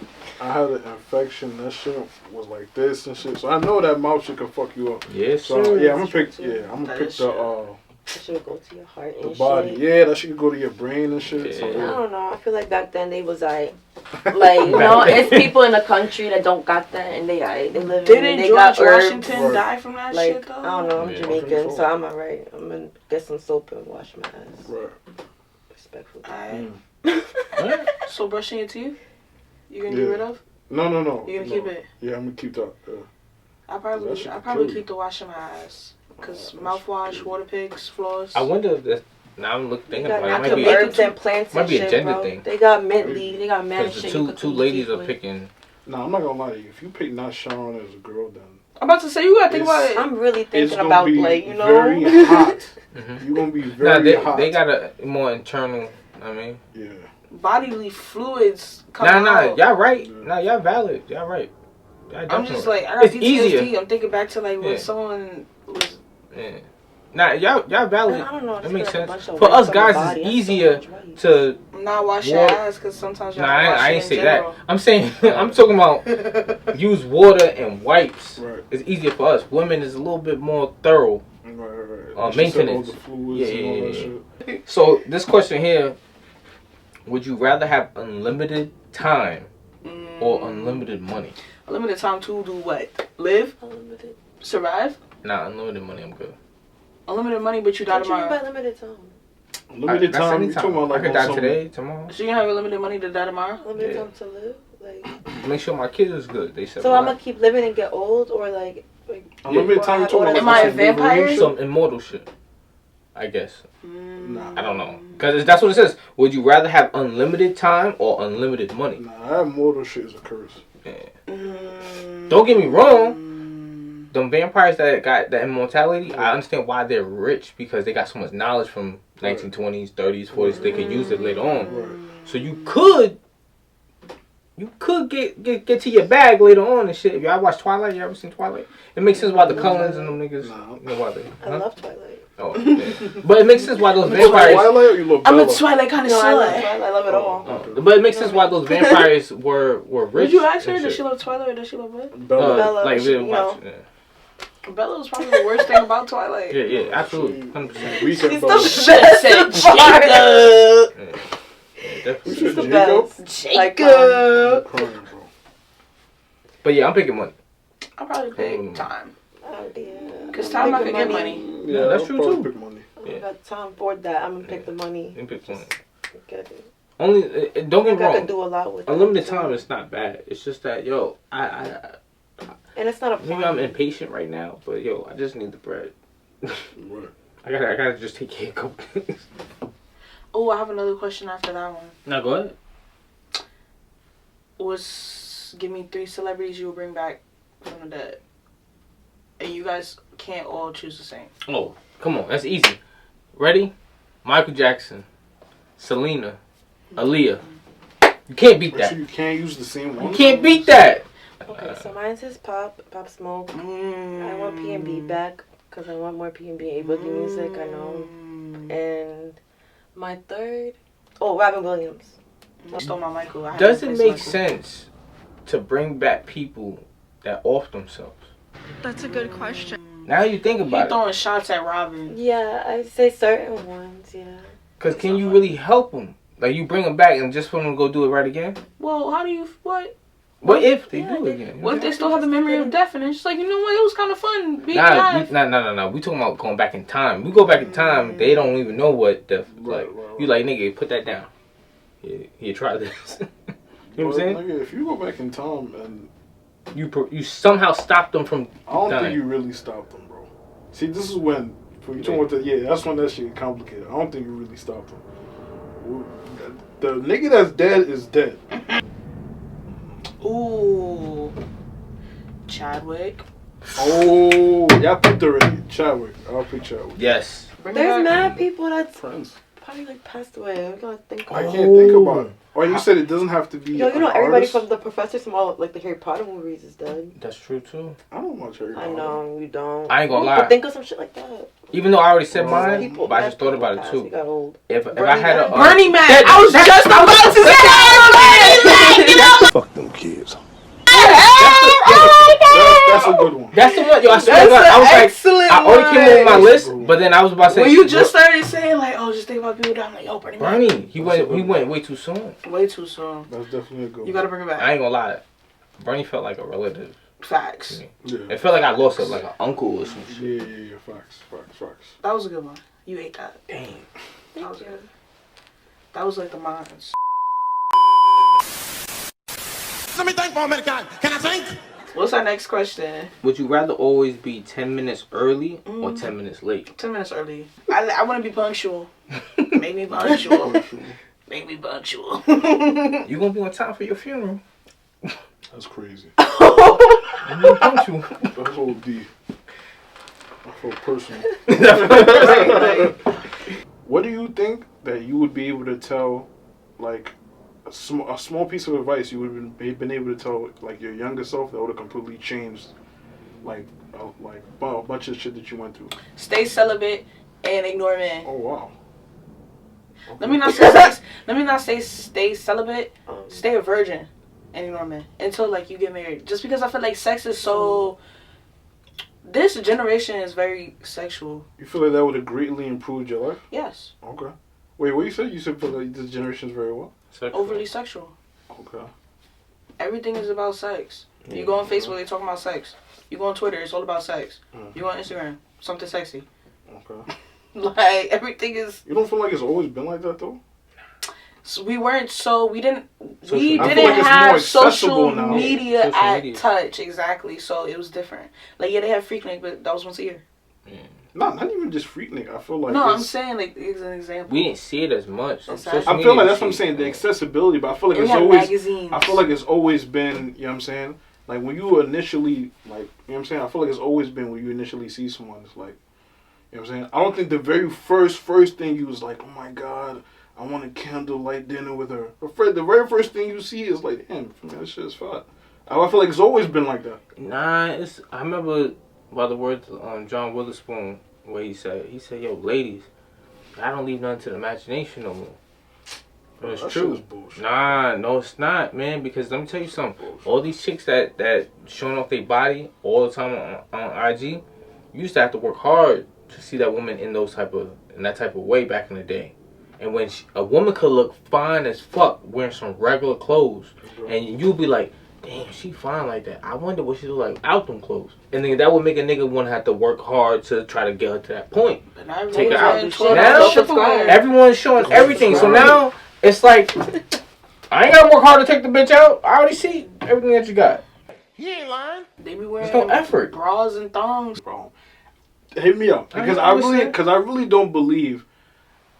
I had an infection, that shit was like this and shit. So I know that mouth shit can fuck you up. Yes, So sir. yeah, I'm gonna pick I'm That gonna pick is true. That should go to your heart the and body. shit. Yeah, that shit could go to your brain and shit. So I Yeah. yeah. don't know. I feel like back then they was like you know, it's people in the country that don't got that and they live Didn't in they George got herbs. Washington Right. die from that Like shit though? I don't know, I'm Yeah. Jamaican, so I'm alright. I'm gonna get some soap and wash my ass. Right. Respectfully. Alright. So brushing your teeth? You gonna get Yeah. rid of? No. You gonna keep it? Yeah, I'm gonna keep that. I That probably shit I could probably kill you. keep the washing my ass. Cause mouthwash, water picks, floss. I wonder if that's, now I'm thinking They got about it. It I might could be, make herbs and plants might and be a shit, gender bro. thing. They got mint leaf, they got mad because shit. the you could two clean ladies teeth are with. picking. Nah, I'm not gonna lie to you. If you pick not showering as a girl, then I'm about to say you gotta think about it. I'm really it's thinking gonna about be like, you know. very hot. Mhm. You're gonna be Nah, very hot. they got a more internal. I mean, Yeah. Bodily fluids come nah, out. y'all right. Nah, y'all valid. Y'all right. Y'all I'm definitely just right. like I got It's PTSD. easier. I'm thinking back to like when Yeah. someone was Yeah. Nah, y'all valid. I don't know. That makes like sense. For us guys, it's easier to not wash your ass because sometimes y'all wash I it ain't in say general. that. I'm saying I'm talking about use water and wipes. Right. It's easier for us. Women is a little bit more thorough. Right. Maintenance. All the fluids and all that shit. So this question here: would you rather have unlimited time or unlimited money? Unlimited time to do what? Live? Unlimited. Survive? Nah, unlimited money. I'm good. Unlimited money, but you die What you mean tomorrow. by limited time? Limited That's time. any You talking about like I could on die some- today, tomorrow. So you have unlimited money to die tomorrow? Limited Yeah. time to live? Like. Make sure my kids is good. They said. So I'm gonna keep living and get old, or like Unlimited time. You talking about Am like I a some Wolverine vampire? shit? some immortal shit. I guess. Nah. I don't know. Because that's what it says. Would you rather have unlimited time or unlimited money? Nah, that mortal shit is a curse. Yeah. Don't get me wrong. Them vampires that got that immortality, I understand why they're rich because they got so much knowledge from 1920s, 30s, 40s. They could use it later on. Right. So you could get to your bag later on and shit. If y'all watch Twilight, you ever seen Twilight? It makes sense why the Cullens and them niggas. Nah. You know why they? I love Twilight. Oh, yeah. But it makes sense why those Twilight vampires. or you love I'm a Bella? Twilight kind of No, I love slut. Twilight. I love it all. But it makes sense why those vampires were rich. Did you ask her, and does shit. she love Twilight or does she love what? Bella. Bella, Like she- we didn't you watch. know. Bella was probably the worst thing about Twilight. Yeah, absolutely, 100%. We can She's Bella. the best part. Definitely. You said The Jacob? best. Like, I'm crying, bro. But yeah, I'm picking money. I'll probably pick time. oh, yeah. Because time I Pick can the get money. Yeah, that's I'll true, probably too. Pick money. I don't got time for that. I'm gonna pick the money. You pick money. Get it. Only don't get me I could wrong. do a lot with Unlimited that, time too. is not bad. It's just that I And it's not a maybe I'm impatient right now, but I just need the bread. Right. I gotta just take care of a couple things. Oh, I have another question after that one. Now go ahead. Give me 3 celebrities you will bring back from the dead. And you guys can't all choose the same. Oh, come on, that's easy. Ready? Michael Jackson, Selena, Aaliyah. You can't beat So that. you can't use the same one? You can't beat that. Okay, so mine says Pop Smoke. I want P&B back because I want more P&B boogie music. I know. And my third, Robin Williams. You stole my Michael. I had Does to it replace make Michael. sense to bring back people that off themselves? That's a good question. Now you think He about it. throwing shots at Robin. Yeah, I say certain ones. Yeah. Because can you really help them? Like you bring them back and just for them to go do it right again? Well, how do you what? What if they Yeah, do they- it again? What if they still have the memory of death and it's just like, you know what, it was kind of fun being alive. No. We talking about going back in time. We go back in time, they don't even know what death is like. Right. You like, nigga, put that down. Here, try this. You know what I'm saying? Nigga, if you go back in time and You somehow stop them from I don't dying. think you really stopped them, bro. See, this is when you talking about that's when that shit get complicated. I don't think you really stopped them. The nigga that's dead is dead. Ooh. Chadwick. Oh, y'all picked already. Chadwick. I'll pick Chadwick. Yes. Bring There's back- mad people that's Friends. probably like passed away. I gotta think. I About can't think about it. Oh, you said it doesn't have to be. Yo, you know an everybody artist? from the professors from all like the Harry Potter movies is dead. That's true too. I don't watch Harry I Potter. know you don't. I ain't gonna But lie. think of some shit like that. Even though I already said Well, mine, People, but I mad just thought people about it passed. too. We got old. If I Bernie had a Mac. Bernie Mac. I was just about to say that. Fuck them kids. That's a good one. That's the one. Yo, I swear to That's God, I was an like, excellent I already came over my one. list, but then I was about to say, When you just started saying like, oh, just think about people down, like, yo, Bernie Mac. Bernie, he went way too soon. Way too soon. That's definitely a good one. You gotta bring it back. I ain't gonna lie, Bernie felt like a relative. Facts. Yeah. It felt like I lost like an uncle or some shit. Yeah. Facts. That was a good one. You ate that. Damn. That was good. That was like the mines. Let me think for a minute, guys. Can I think? What's our next question? Would you rather always be 10 minutes early or 10 minutes late? 10 minutes early. I want to be punctual. Make me punctual. Make me punctual. You gonna be on time for your funeral? That's crazy. You gonna punctual. That's OD. I feel personal. What do you think that you would be able to tell, like, a small piece of advice you would have been able to tell, like, your younger self that would have completely changed like a bunch of shit that you went through? Stay celibate and ignore men. Oh wow. Okay. Let me not say stay celibate. Stay a virgin and ignore men until like you get married. Just because I feel like sex is so. This generation is very sexual. You feel like that would have greatly improved your life? Yes. Okay. Wait, what you said? You said feel like this generation is very what? Sexual. Overly sexual. Okay. Everything is about sex. You go on Facebook, they talking about sex. You go on Twitter, it's all about sex. You go on Instagram, something sexy. Okay. Like everything is. You don't feel like it's always been like that though? So we didn't I feel like it's have more social accessible now. media Social at media. touch, exactly. So it was different. Like they have Freaknik, but that was once a year. Not even just Freaknik. I feel like No, I'm saying like it's an example. We didn't see it as much. Exactly. Social I media feel like we that's what I'm see, saying. The yeah. accessibility, but I feel like We it's had always. magazines. I feel like it's always been. You know what I'm saying? Like when you initially, like, you know what I'm saying. I feel like it's always been when you initially see someone. It's like, you know what I'm saying. I don't think the very first thing you was like, oh my god, I want a candlelight dinner with her. The very first thing you see is like, damn, that shit is fun. I feel like it's always been like that. Nah, I remember by the words John Witherspoon, where he said, yo, ladies, I don't leave nothing to the imagination no more. But it's That true. shit is bullshit. Nah, no, it's not, man. Because let me tell you something. All these chicks that showing off their body all the time on IG, you used to have to work hard to see that woman in that type of way back in the day. And when a woman could look fine as fuck wearing some regular clothes, and you'd be like, damn, she fine like that. I wonder what she look like out them clothes. And then that would make a nigga want to have to work hard to try to get her to that point. Take her out. Now everyone's showing everything. So now it's like, I ain't gotta work hard to take the bitch out. I already see everything that you got. He ain't lying. They be wearing There's no effort. bras and thongs. Bro, hit me up because I really don't believe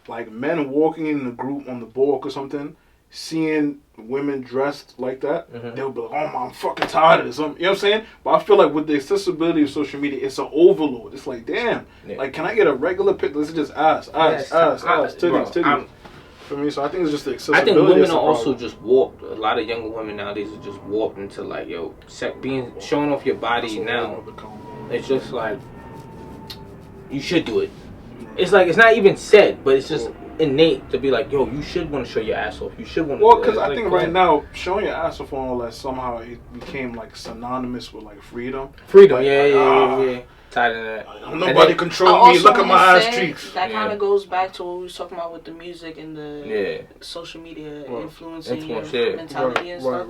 like men walking in a group on the walk or something, seeing women dressed like that, they'll be like, oh my, I'm fucking tired of this. You know what I'm saying? But I feel like with the accessibility of social media, it's an overload. It's like, damn, like, can I get a regular pic? Let's just ass, titties. For me, so I think it's just the accessibility. I think women are also just warped. A lot of younger women nowadays are just warped into like, yo, showing off your body now. It's just like, you should do it. It's like, it's not even said, but it's just innate to be like, yo, you should want to show your ass off. You should want to. Well, because I think right now, showing your ass off and all that, somehow it became like synonymous with like freedom. Freedom, yeah. Tied in that. Nobody control me. Look at my ass cheeks. That kind of goes back to what we was talking about with the music and the social media influencing your mentality and stuff.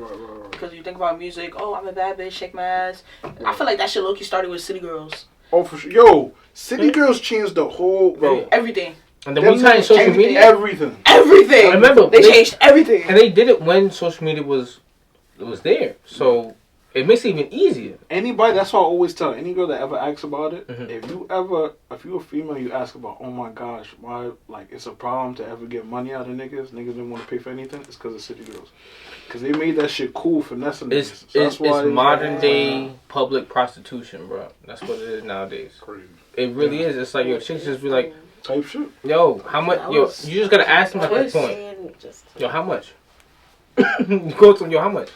Because you think about music, oh, I'm a bad bitch, shake my ass. I feel like that shit low-key started with City Girls. Oh, for sure. Yo, City Girls changed the whole, bro. Everything. And then we tied in social media. Everything. I remember they changed everything. And they did it when social media was there. So it makes it even easier. Anybody, that's why I always tell any girl that ever asks about it, if you're a female, you ask about, oh my gosh, why, like, it's a problem to ever get money out of niggas didn't want to pay for anything, it's because of City Girls. Because they made that shit cool, finessing niggas. It's modern day public prostitution, bro. That's what it is nowadays. Crazy. It really is. It's like, yo, chicks just be like, type shit. Yo, how much? Yo, you just gotta ask them at that point. Yo, how much? Go to them, yo, how much?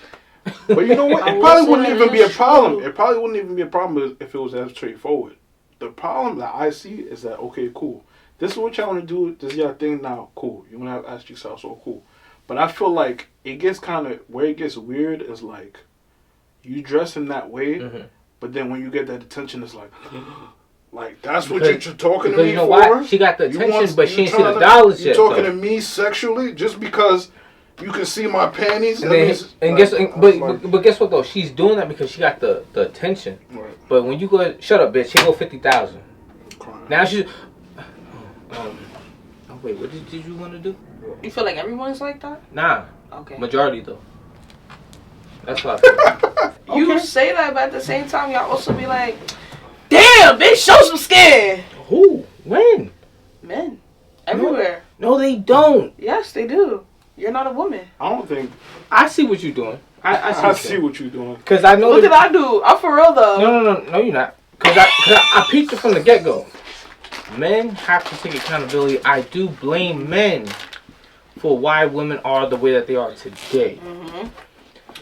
But you know what? It probably wouldn't even be a problem. It probably wouldn't even be a problem if it was that straightforward. The problem that I see is that, okay, cool. This is what y'all want to do. This is your thing now. Cool. You want to have ass cheeks out, so cool. But I feel like it gets kind of, where it gets weird is like, you dress in that way, but then when you get that attention, it's like, like, that's what you're talking to me you know for? Why? She got the attention, but she ain't see the dollars yet. You're talking to me sexually just because you can see my panties? And guess what though? She's doing that because she got the attention. Right. But when you go, shut up, bitch. Here go 50,000. Now she's. Oh wait, what did you want to do? You feel like everyone's like that? Nah. Okay. Majority though. That's what I feel. You say that, but at the same time, y'all also be like, damn, bitch, show some skin. Who? When? Men. Everywhere. No, they don't. Yes, they do. You're not a woman. I don't think. I see what you're doing. I see what you're doing. Because I know. What did I do? I'm for real though. No, you're not. Because I peeped it from the get go. Men have to take accountability. I do blame men for why women are the way that they are today.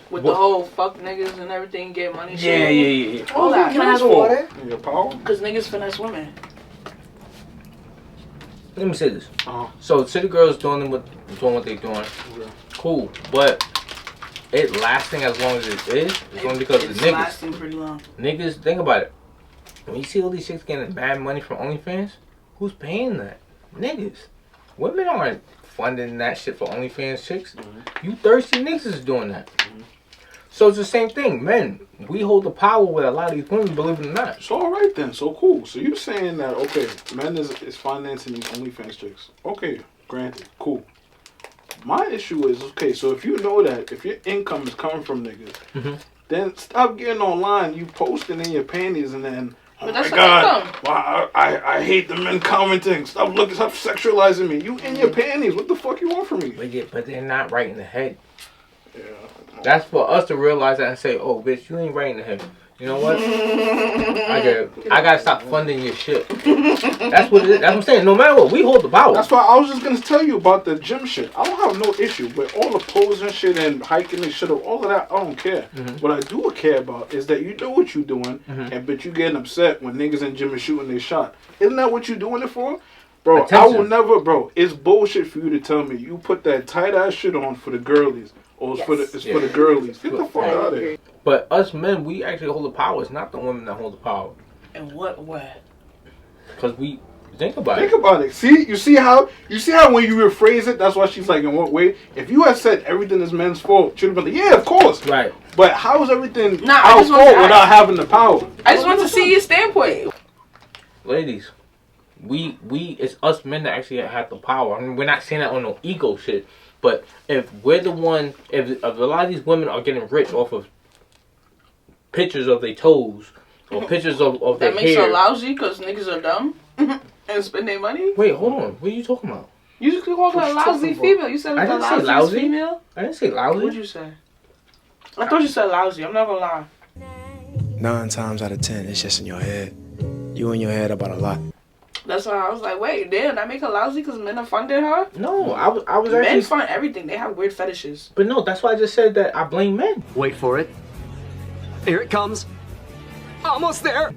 With the whole fuck niggas and everything, get money Yeah, shit. yeah. All that. Can I have a water? Your power? Because niggas finesse women. Let me say this. Uh-huh. So city girls doing what they doing. Cool, but it lasting as long as it is only because of It's niggas. lasting pretty long. Niggas, think about it. When you see all these chicks getting bad money from OnlyFans, who's paying that? Niggas. Women aren't funding that shit for OnlyFans chicks. You thirsty niggas is doing that. So it's the same thing. Men, we hold the power with a lot of these women, believe it or not. So alright then, so cool. So you're saying that, okay, men is financing these OnlyFans chicks. Okay, granted, cool. My issue is, okay, so if you know that, if your income is coming from niggas, then stop getting online, you posting in your panties and then, oh But my that's God, income. well, I hate the men commenting. Stop sexualizing me. You in your panties. What the fuck you want from me? But they're not right in the head. Yeah. That's for us to realize that and say, oh, bitch, you ain't right in the head. You know what? I gotta stop funding your shit. That's what it is. That's what I'm saying. No matter what, we hold the power. That's why I was just gonna tell you about the gym shit. I don't have no issue with all the posing shit and hiking and shit. All of that, I don't care. What I do care about is that you know what you're doing, and but you getting upset when niggas in gym are shooting their shot. Isn't that what you're doing it for? Bro, Attention. I will never, bro. It's bullshit for you to tell me you put that tight ass shit on for the girlies. Or it's for the girlies. Get the fuck out of here. But us men, we actually hold the power. It's not the women that hold the power. In what way? Because we think about Think it. about it. See, you see how when you rephrase it, that's why she's like, in what way? If you had said everything is men's fault, she'd have been like, yeah, of course. Right. But how is everything Nah, I our just want fault to without ask. having the power? I just want to see your standpoint. Ladies, we it's us men that actually have the power. I mean, we're not saying that on no ego shit. But if we're the one, if a lot of these women are getting rich off of pictures of their toes or pictures of their That makes hair. her lousy because niggas are dumb and spend their money. Wait, hold on. What are you talking about? You just called her a lousy female. You said I it's a didn't say lousy lousy. female? I didn't say lousy. What'd you say? I thought you said lousy. I'm not gonna lie. 9 times out of 10, it's just in your head. You in your head about a lot. That's why I was like, wait, damn, that make her lousy because men are funding her? No, I was Men actually. fund everything. They have weird fetishes. But no, that's why I just said that I blame men. Wait for it. Here it comes. Almost there.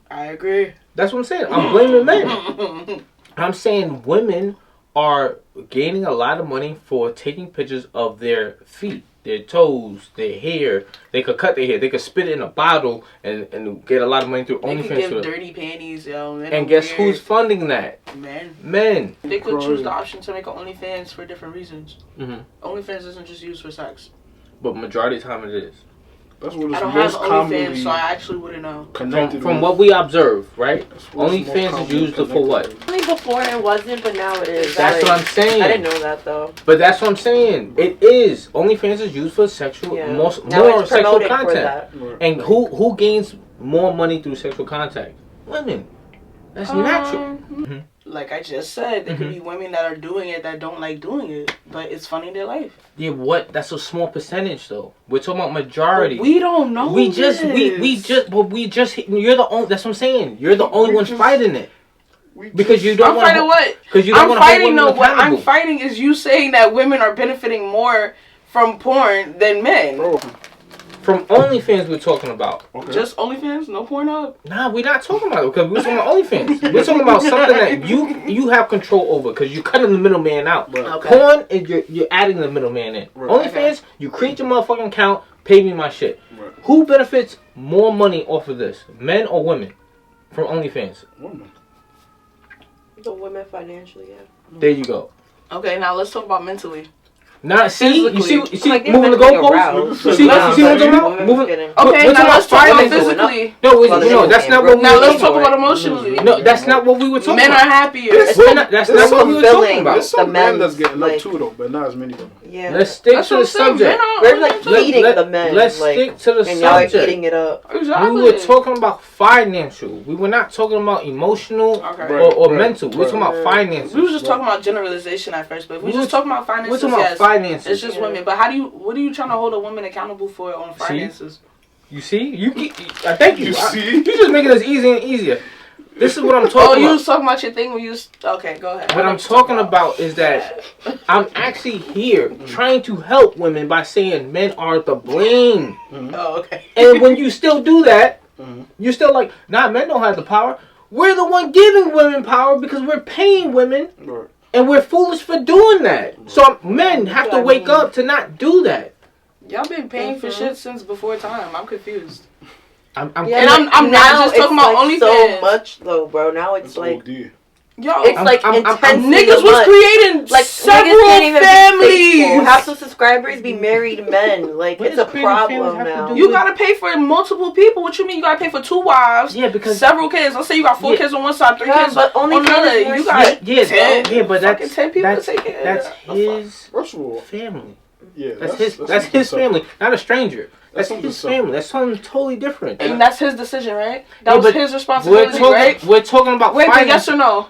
I agree. That's what I'm saying. I'm blaming men. I'm saying women are gaining a lot of money for taking pictures of their feet, their toes, their hair. They could cut their hair. They could spit it in a bottle and get a lot of money through They could OnlyFans. give for it. dirty panties, yo. Men And are guess weird. who's funding that? Men. Men. They could choose the option to make an OnlyFans for different reasons. Mm-hmm. OnlyFans isn't just used for sex. But majority of the time it is. That's what I it's don't have most OnlyFans, commonly so I actually wouldn't know. connected From with. what we observe, right? That's what's most OnlyFans is commonly used for connected what? with. Only before it wasn't, but now it is. That's what I'm saying. I didn't know that though. But that's what I'm saying. It is. OnlyFans is used for sexual, Yeah. more Now it's sexual promoted for content. that. And who gains more money through sexual contact? Women. That's natural. Like I just said, there could be women that are doing it that don't like doing it, but it's funding their life. Yeah, what? That's a small percentage though. We're talking about majority. But we don't know. we just you're the only. That's what I'm saying. You're the only one fighting it because you don't I'm want fighting what? because you don't I'm want to hold fighting women what I'm accountable. fighting is you saying that women are benefiting more from porn than men. Bro, From OnlyFans, we're talking about. okay. Just OnlyFans, no Pornhub. Nah, we're not talking about it because we're talking about OnlyFans. We're talking about something that you have control over because you're cutting the middleman out. Right. Okay. Porn is you're adding the middleman in. Right. OnlyFans, you create your motherfucking account, pay me my shit. Right. Who benefits more money off of this, men or women, from OnlyFans? Woman. The women financially, yeah. There you go. Okay, now let's talk about mentally. Now, see, you see, Like, they're moving the mentally goalposts. aroused. You see what I'm talking about? Women Moving. getting- Okay, we're now talking let's talk about finances. physically. No, Well, no, that's not what we Now were let's talking talk about. about emotionally. No, that's not what we were talking Men about. are happier. That's not what we were talking fulfilling. about. There's some The men men's, that's getting like- up too though, but not as many women. Yeah. Let's stick That's to what the I'm saying. subject. Men are- We're like feeding the men. Let's like, stick to the and y'all are subject. eating it up. Exactly. We were talking about financial. We were not talking about emotional Okay. or Right, mental. We were talking about finances. We were just talking about generalization at first, but if we We just were- talking about We're finances, talking about yes, finances. it's just women. But what are you trying to hold a woman accountable for on finances? You see? Thank you. You see? You just making this easier and easier. This is what I'm talking Oh, about. you was talking about your thing when you was... Okay, go ahead. What I'm talking about is that I'm actually here trying to help women by saying men are to blame. Oh, okay. And when you still do that, you're still like, nah, men don't have the power. We're the one giving women power because we're paying women. Right. And we're foolish for doing that. So men have to wake up to not do that. Y'all been paying for shit since before time. I'm confused. I'm not just talking about OnlyFans. So much though, bro. Now it's like OD. Yo, it's like intensely niggas was creating like several niggas can't even families. You have some subscribers, be married men. Like it's a problem now. You gotta pay for multiple people. What you mean? You gotta pay for 2 wives? Yeah, because several kids. Let's say you got 4 kids on one side, 3 kids but only on another. You got 10. But that's 10 people that's, to take care. that's his First of all, family. Yeah, that's his family, not a stranger. That's something his family. That's something totally different. And that's his decision, right? That was his responsibility, right? We're talking about wait, but yes or no?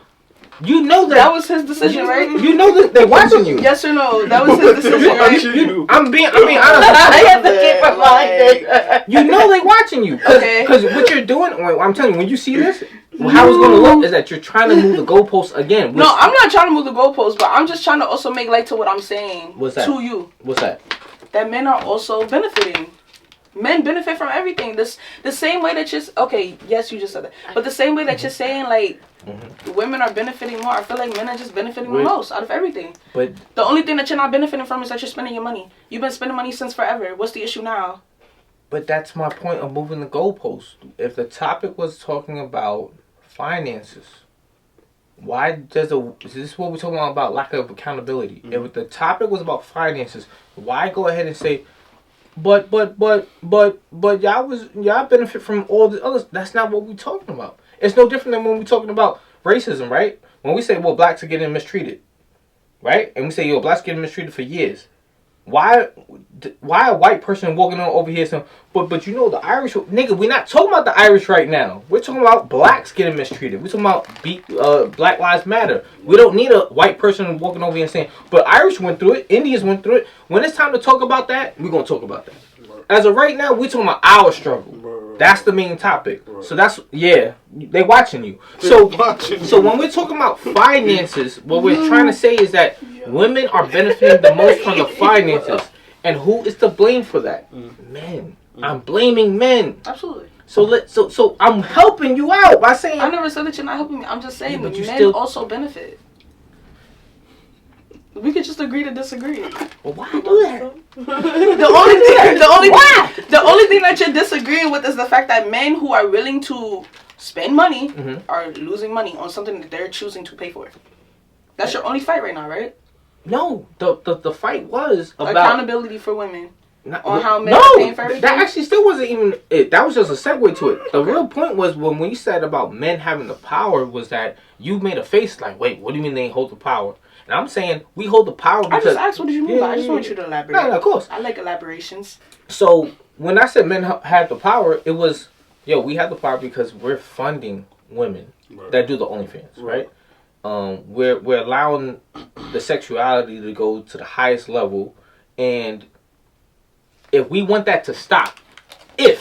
You know that was his decision, right? You know that they're watching you. Yes or no? That was his decision, right? I'm being honest. I have to keep reminded. You know they're watching you. Because what you're doing, I'm telling you, when you see this, how it's going to look is that you're trying to move the goalposts again. No, I'm not trying to move the goalposts, but I'm just trying to also make light to what I'm saying. What's that? To you. What's that? That men are also benefiting. Men benefit from everything. The same way that you're... Okay, yes, you just said that. But the same way that you're saying, like, women are benefiting more, I feel like men are just benefiting the most out of everything. But the only thing that you're not benefiting from is that you're spending your money. You've been spending money since forever. What's the issue now? But that's my point of moving the goalposts. If the topic was talking about finances, why does this is what we're talking about lack of accountability. If the topic was about finances, why go ahead and say, but y'all benefit from all the others? That's not what we're talking about. It's no different than when we're talking about racism, right? When we say, well, blacks are getting mistreated, right? And we say, yo, blacks getting mistreated for years. Why a white person walking on over here saying, but you know the Irish, nigga, we're not talking about the Irish right now. We're talking about blacks getting mistreated. We're talking about Black Lives Matter. We don't need a white person walking over here and saying, but Irish went through it, Indians went through it. When it's time to talk about that, we're going to talk about that. As of right now, we're talking about our struggle. That's the main topic. So that's, yeah, they watching you. So when we're talking about finances, what we're trying to say is that women are benefiting the most from the finances. And who is to blame for that? Men. I'm blaming men. Absolutely. So I'm helping you out by saying... I never said that you're not helping me. I'm just saying that men also benefit. We could just agree to disagree. Well, why do that? The only thing that you're disagreeing with is the fact that men who are willing to spend money are losing money on something that they're choosing to pay for. That's your only fight right now, right? No, the fight was about accountability for women. On how men are paying for everything. That actually still wasn't even it. That was just a segue to it. The real point was when you said about men having the power was that you made a face like, wait, what do you mean they hold the power? And I'm saying we hold the power because... I just asked, what did you mean by? I just want you to elaborate. No, of course. I like elaborations. So, when I said men had the power, it was, we have the power because we're funding women that do the OnlyFans, right? We're allowing the sexuality to go to the highest level, and if we want that to stop, that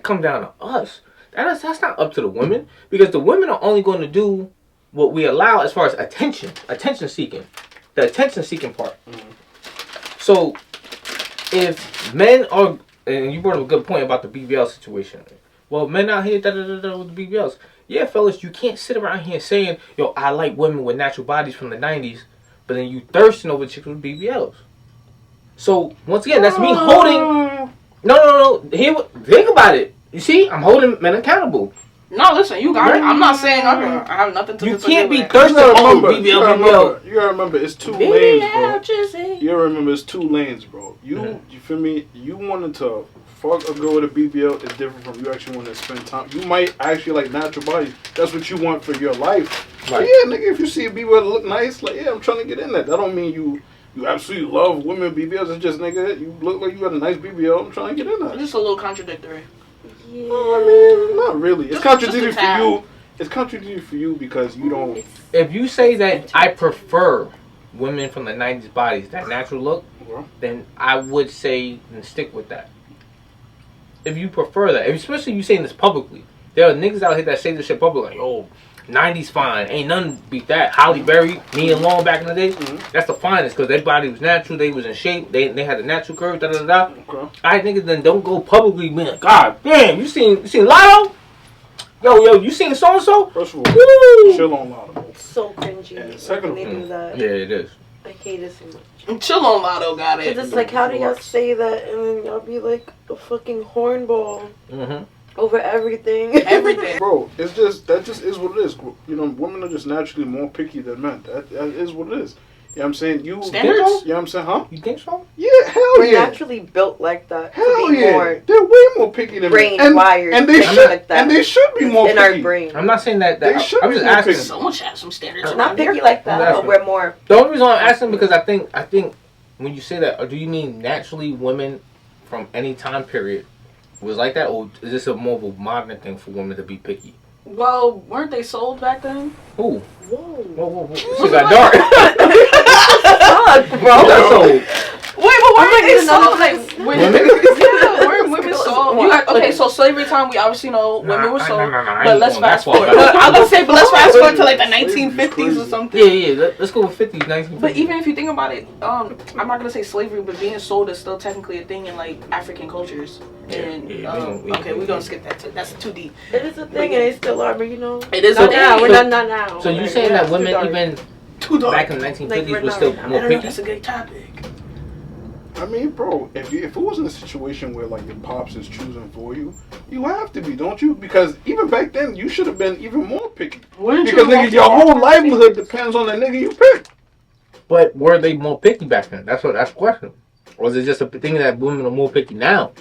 comes down to us. That's not up to the women, because the women are only going to do what we allow as far as attention seeking, the attention seeking part. So if men are, and you brought up a good point about the BBL situation. Well, men out here with the BBLs. Yeah, fellas, you can't sit around here saying, yo, I like women with natural bodies from the 90s, but then you thirsting over chicks with BBLs. So once again, that's me holding. No. Think about it. You see, I'm holding men accountable. No, listen, you got it. I'm not saying I have nothing to do with it. You can't be thirsty over BBL. You gotta remember, it's two lanes, bro. You gotta remember, it's 2 lanes, bro. You feel me? You wanted to fuck a girl with a BBL is different from you actually want to spend time. You might actually like natural bodies. That's what you want for your life. Right. Yeah, nigga, if you see a BBL that look nice, like, yeah, I'm trying to get in that. That don't mean you absolutely love women BBLs. It's just, nigga, you look like you got a nice BBL. I'm trying to get in that. It's just a little contradictory. Yeah. I mean, not really. It's contradictory for you. It's contradictory for you because you don't. If you say that I prefer women from the 90s bodies, that natural look, then I would say and stick with that. If you prefer that, especially you saying this publicly, There are niggas out here that say this shit public like, yo, 90s fine. Ain't nothing beat that. Halle Berry, Nia Long back in the day. That's the finest because their body was natural. They was in shape. They had a natural curve. Da da da. Alright, niggas then don't go publicly being God damn. You seen Lotto? Yo, you seen so and so? First of all, chill on Lotto. It's so cringy. And second when they do that. Yeah, it is. I hate it so much. Chill on Lotto got it. It's like, how do y'all say that and then y'all be like a fucking hornball over everything? Everything. Bro, it's just, that just is what it is. You know, women are just naturally more picky than men. That is what it is. You know what I'm saying? You Standards? You know what I'm saying? Huh? You think so? Yeah, hell We're yeah. naturally built like that. Hell to be yeah. more They're way more picky than brain men. wired. And they I'm should, like that. and they should be more in picky. our brain. I'm not saying that. They should I'm be just more asking. picky. Someone should have some standards. I'm not picky like that, but we're more. The only reason I'm asking because I think when you say that, or do you mean naturally women from any time period was like that, or is this a more of a modern thing for women to be picky? Well, weren't they sold back then? Ooh. Whoa. She got dark. Fuck, bro. That's so. Wait, but why like, are they you know, sold? Like, weren't women sold? You got, okay, so slavery time, we obviously know women were sold. But let's fast forward. I was gonna say, but let's fast forward to like the 1950s or something. Yeah. Let's go with 50s, 1950s. But even if you think about it, I'm not gonna say slavery, but being sold is still technically a thing in like African cultures. And okay, we're gonna skip that. That's too deep. It is a thing, and it still are, but you know. It is not a thing. now. We're not now. So you saying that women even too dark. back in the 1950s Like, we're was not still right now. more I don't know. picky? That's a good topic. I mean, bro, if it wasn't a situation where like your pops is choosing for you, you have to be, don't you? Because even back then, you should have been even more picky. Because nigga, your whole livelihood depends on the nigga you pick. But were they more picky back then? That's the question. Or is it just a thing that women are more picky now?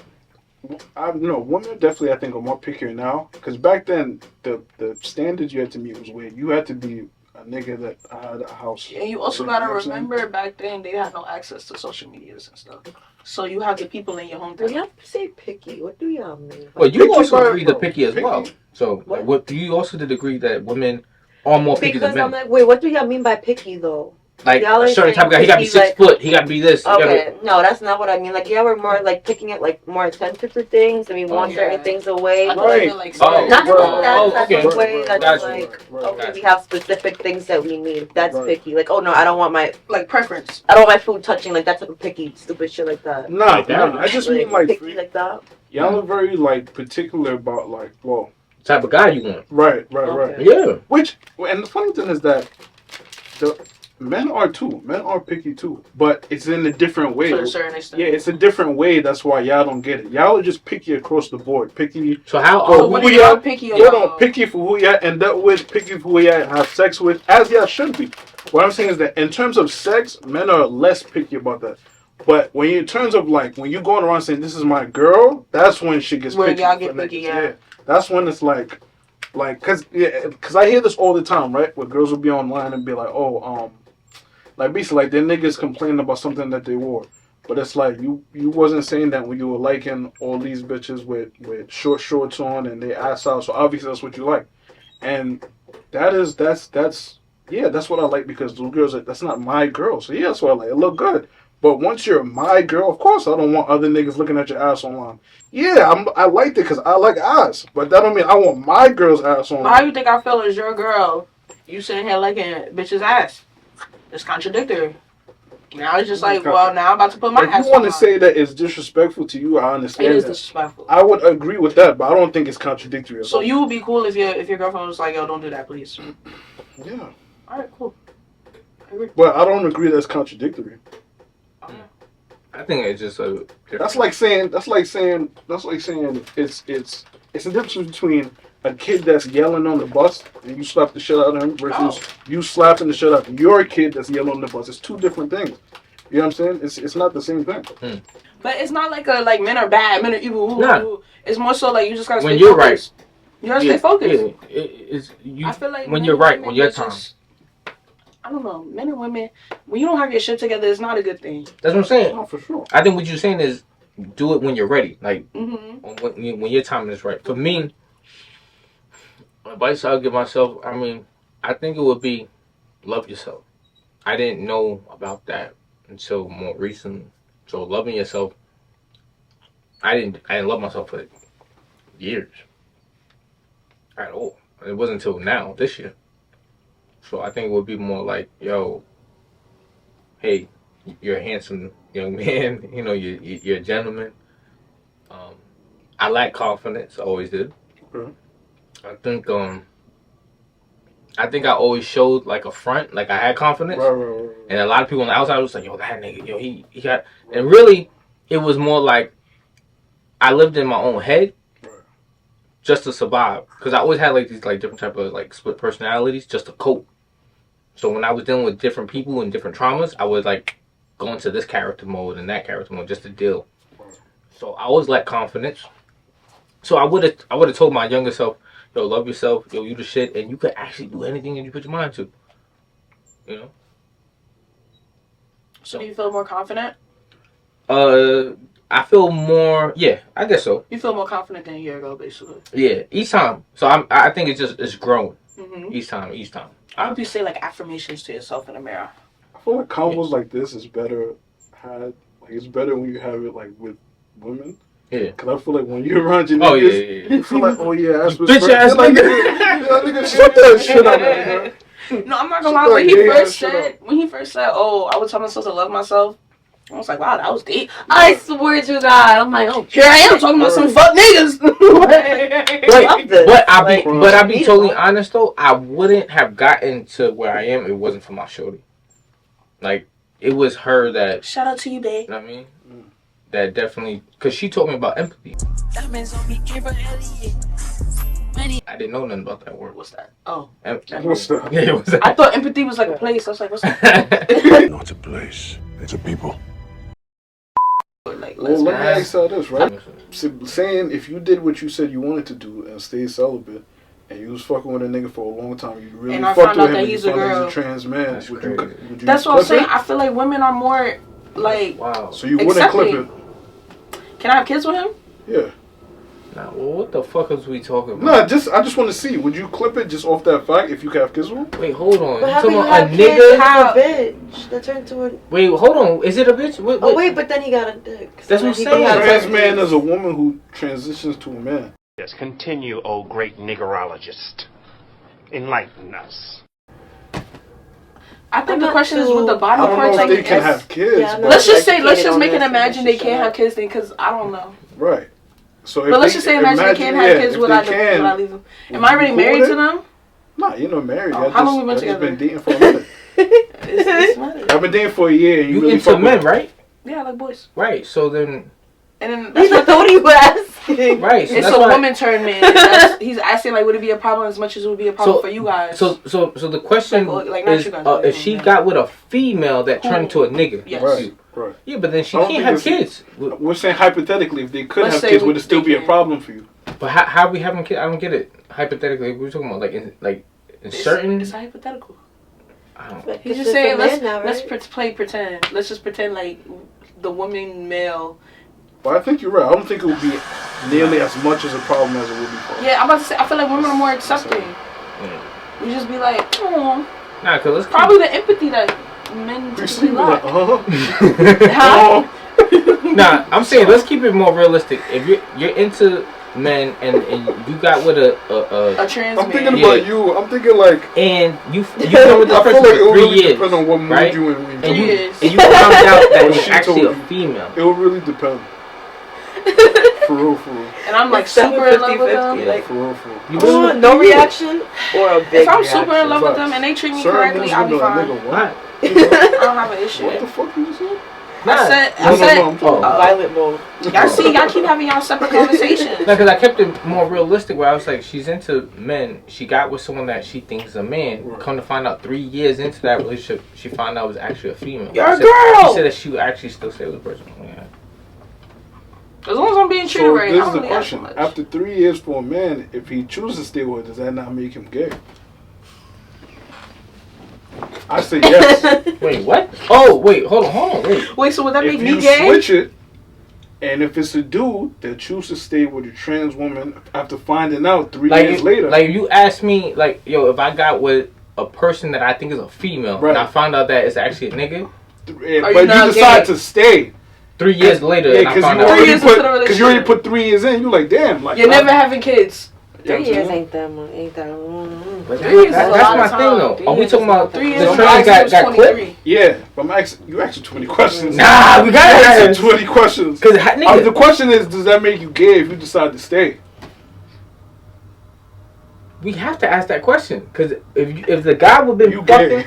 I don't know. Women definitely, I think, are more pickier now. Because back then, the standards you had to meet was weird. You had to be a nigga that had a house. And you also gotta remember back then they had no access to social medias and stuff. So you have the people in your When hometown. y'all say picky, what do y'all mean? Well, you Picky also by- agree to picky as well. So, What? what do you also did agree that women are more picky Because than I'm men? like, wait, what do y'all mean by picky though? Like y'all a ain't certain saying type of guy, he got to be picky, 6 foot. He got to be this. he gotta Okay, no, that's not what I mean. Like, yeah, we're more like picking it like more attentive to things, and we want certain things away. I But thought they were like Oh. not in Right. that type of okay. way. That's Gotcha. like, Right. okay, we have specific things that we need. That's Right. picky. Like, oh no, I don't want my preference. my food touching like that type of picky, stupid shit like that. Nah, Like that? I just mean like picky like that. y'all are very like particular about like, well, type of guy you want. right. Okay. Yeah. Which, and the funny thing is that the men are too. Men are picky too, but it's in a different way. To a certain extent. Yeah, it's a different way. That's why y'all don't get it. Y'all are just picky across the board. Picky. So how? Oh, So what who are y'all y'all picky Hold about? on, picky for who y'all end up with, picky for who y'all have sex with, as y'all should be. What I'm saying is that in terms of sex, men are less picky about that. But when you, in terms of like when you're going around saying this is my girl, that's when shit gets Where picky. y'all get for picky, niggas. yeah. That's when it's like, cause I hear this all the time, right? Where girls will be online and be like, like basically like their niggas complaining about something that they wore. But it's like you wasn't saying that when you were liking all these bitches with short shorts on and they ass out. So obviously that's what you like. And that's what I like because those girls that's not my girl. So yeah, that's what I like. It look good. But once you're my girl, of course I don't want other niggas looking at your ass online. Yeah, I liked it because I like ass. But that don't mean I want my girl's ass online. How you think I feel as your girl? You sitting here liking bitch's ass. It's contradictory. Now it's just like, well, now I'm about to put my ass on. If you want to say that it's disrespectful to you, I understand. It is that. disrespectful. I would agree with that, but I don't think it's contradictory at So all. you would be cool if your girlfriend was like, yo, don't do that, please. Yeah. Alright, cool. I agree. But I don't agree that's contradictory. I think it's just a. That's like saying it's a difference between a kid that's yelling on the bus and you slap the shit out of him versus you slapping the shit out of your kid that's yelling on the bus. It's two different things. You know what I'm saying? It's not the same thing. But it's not like men are bad, men are evil. Nah. It's more so like you just gotta When stay you're focused. You gotta stay focused. Yeah, I feel like when men you're and right, women, when your it's time. just- I don't know, men and women, when you don't have your shit together, it's not a good thing. That's what I'm saying. Oh, for sure. I think what you're saying is do it when you're ready. Like Mm-hmm. when your time is right. For me, advice I'll give myself. I mean, I think it would be love yourself. I didn't know about that until more recently. So loving yourself, I didn't love myself for years. at all. It wasn't until now, this year. So I think it would be more like, yo, hey, you're a handsome young man. You know, you're a gentleman. I lack confidence. I always did. Okay. I think I always showed like a front, like I had confidence. Right. And a lot of people on the outside was like, yo, that nigga, yo, he got. And really, it was more like I lived in my own head just to survive. Because I always had like these like different type of like split personalities just to cope. So when I was dealing with different people and different traumas, I would like go into this character mode and that character mode just to deal. So I always lacked confidence. So I would have told my younger self, yo, love yourself, yo, you the shit, and you could actually do anything that you put your mind to. You know? So do you feel more confident? I feel more, yeah, I guess so. You feel more confident than a year ago, basically. Yeah, each time. So I think it's growing. Mm-hmm. Each time. I would be say like affirmations to yourself in the mirror. I feel like combos like this is better it's better when you have it like with women. Yeah. Cause I feel like when you're around your niggas, yeah. you feel like, oh yeah, that's bitch ass like, nigga. nigga, shut that shit up, man. No, I'm not gonna lie. When he first said, "Oh, I would tell myself to love myself," I was like, "Wow, that was deep." I swear to God, I'm like, oh, here I am talking about some fuck niggas. But I be totally honest though, I wouldn't have gotten to where I am if it wasn't for my shorty. Like it was her that. Shout out to you, babe. You know what I mean? That definitely, because she told me about empathy. I didn't know nothing about that word. What's that? Oh. What's that? Yeah, what's that? I thought empathy was like a place. I was like, what's that? No, it's a place. It's a people. Like, Well, let me ask you this, right? Saying if you did what you said you wanted to do and stayed celibate, and you was fucking with a nigga for a long time, you really and I fucked found out with him, that and you he's a found out girl. he's a trans man. That's Would you That's what I'm clip saying. it? I feel like women are more like. Wow. So you wouldn't clip it? Can I have kids with him? Yeah. Nah, well, what the fuck is we talking about? No, I just want to see. Would you clip it just off that fact if you could have kids with him? Wait, hold on. But You how talking can you about have a kids nigga? have a bitch that turned to a... Wait, hold on. Is it a bitch? Oh wait, but then he got a dick. So That's what I'm he saying. can have Trans a man is a woman who transitions to a man. Yes, continue, oh great niggerologist. Enlighten us. I think the question is with the body I don't parts. know if Like, they can have kids. Yeah, but let's just make it imagine they can't have kids then, because I don't know. Right. So But let's just say imagine they can't have kids. Would I leave them? Am I already married to them? Nah, you're not married. How long we been together? I've been dating for a minute. I've been dating for a year. And you really into men, right? Yeah, I like boys. Right. So then. And then that's what you asking. Right. So it's that's a why woman turn man. He's asking like, would it be a problem as much as it would be a problem for you guys? So the question like is, you guys, if she got with a female that turned to a nigga. Yes. Right. Yeah, but then she can't have kids. We're saying hypothetically, if they could Let's have say kids, would it still be a problem for you? But how are we having kids? I don't get it. Hypothetically, we're talking about in certain. It's hypothetical. I don't. He's just saying let's play pretend. Let's just pretend like the woman male. But I think you're right. I don't think it would be nearly as much as a problem as it would be for us. Yeah, I'm about to say. I feel like women are more accepting. Yeah. We just be like, oh. Nah, cause let's probably the empathy that men typically lack. Huh? Nah, I'm saying let's keep it more realistic. If you're into men and you got with a trans I'm man. thinking about you. I'm thinking like. And you been with this I person feel like for 3 years, depend on what mood right? you in. And you found out that it's she actually told a you. female. It will really depend. For real. And I'm like super in love with them. Like, for real. You no reaction or a big If I'm reaction? super in love with them and they treat me correctly, I'll be fine. What? I don't have an issue. What the fuck you just said? I said, violent mode. Y'all keep having y'all separate conversations. No, because I kept it more realistic where I was like, she's into men. She got with someone that she thinks is a man. Right. Come to find out 3 years into that relationship, she found out it was actually a female. You're a girl! She said that she would actually still stay with the person. Yeah. As long as I'm being treated right, this I is don't the really ask question. much. After 3 years for a man, if he chooses to stay with her, does that not make him gay? I say yes. Wait, what? Oh, wait, hold on, wait. Wait, so would that make if me you gay? switch it, and if it's a dude that chooses to stay with a trans woman after finding out 3 years later. Like, if you ask me, like, yo, if I got with a person that I think is a female, right. and I found out that it's actually a nigga, but you decide to stay. 3 years later, yeah, because you already put 3 years in. You're like, damn, like you're never having kids. 3 years ain't that much. Ain't that long. But 3 years that's is a lot my of thing time. though. 3 Are we years talking is about not the that train got clipped? Yeah, but I'm asking, you asked 20 questions. Nah, we gotta ask ask 20 questions. Cause nigga, The question is, does that make you gay if you decide to stay? we have to ask that question. Cause if the guy would been You fucking,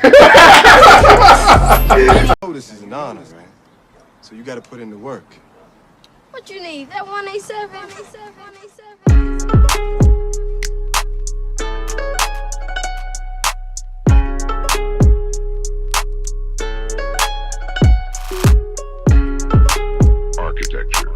Oh, this is an honor, right? So you got to put in the work. What you need? That 187? Architecture.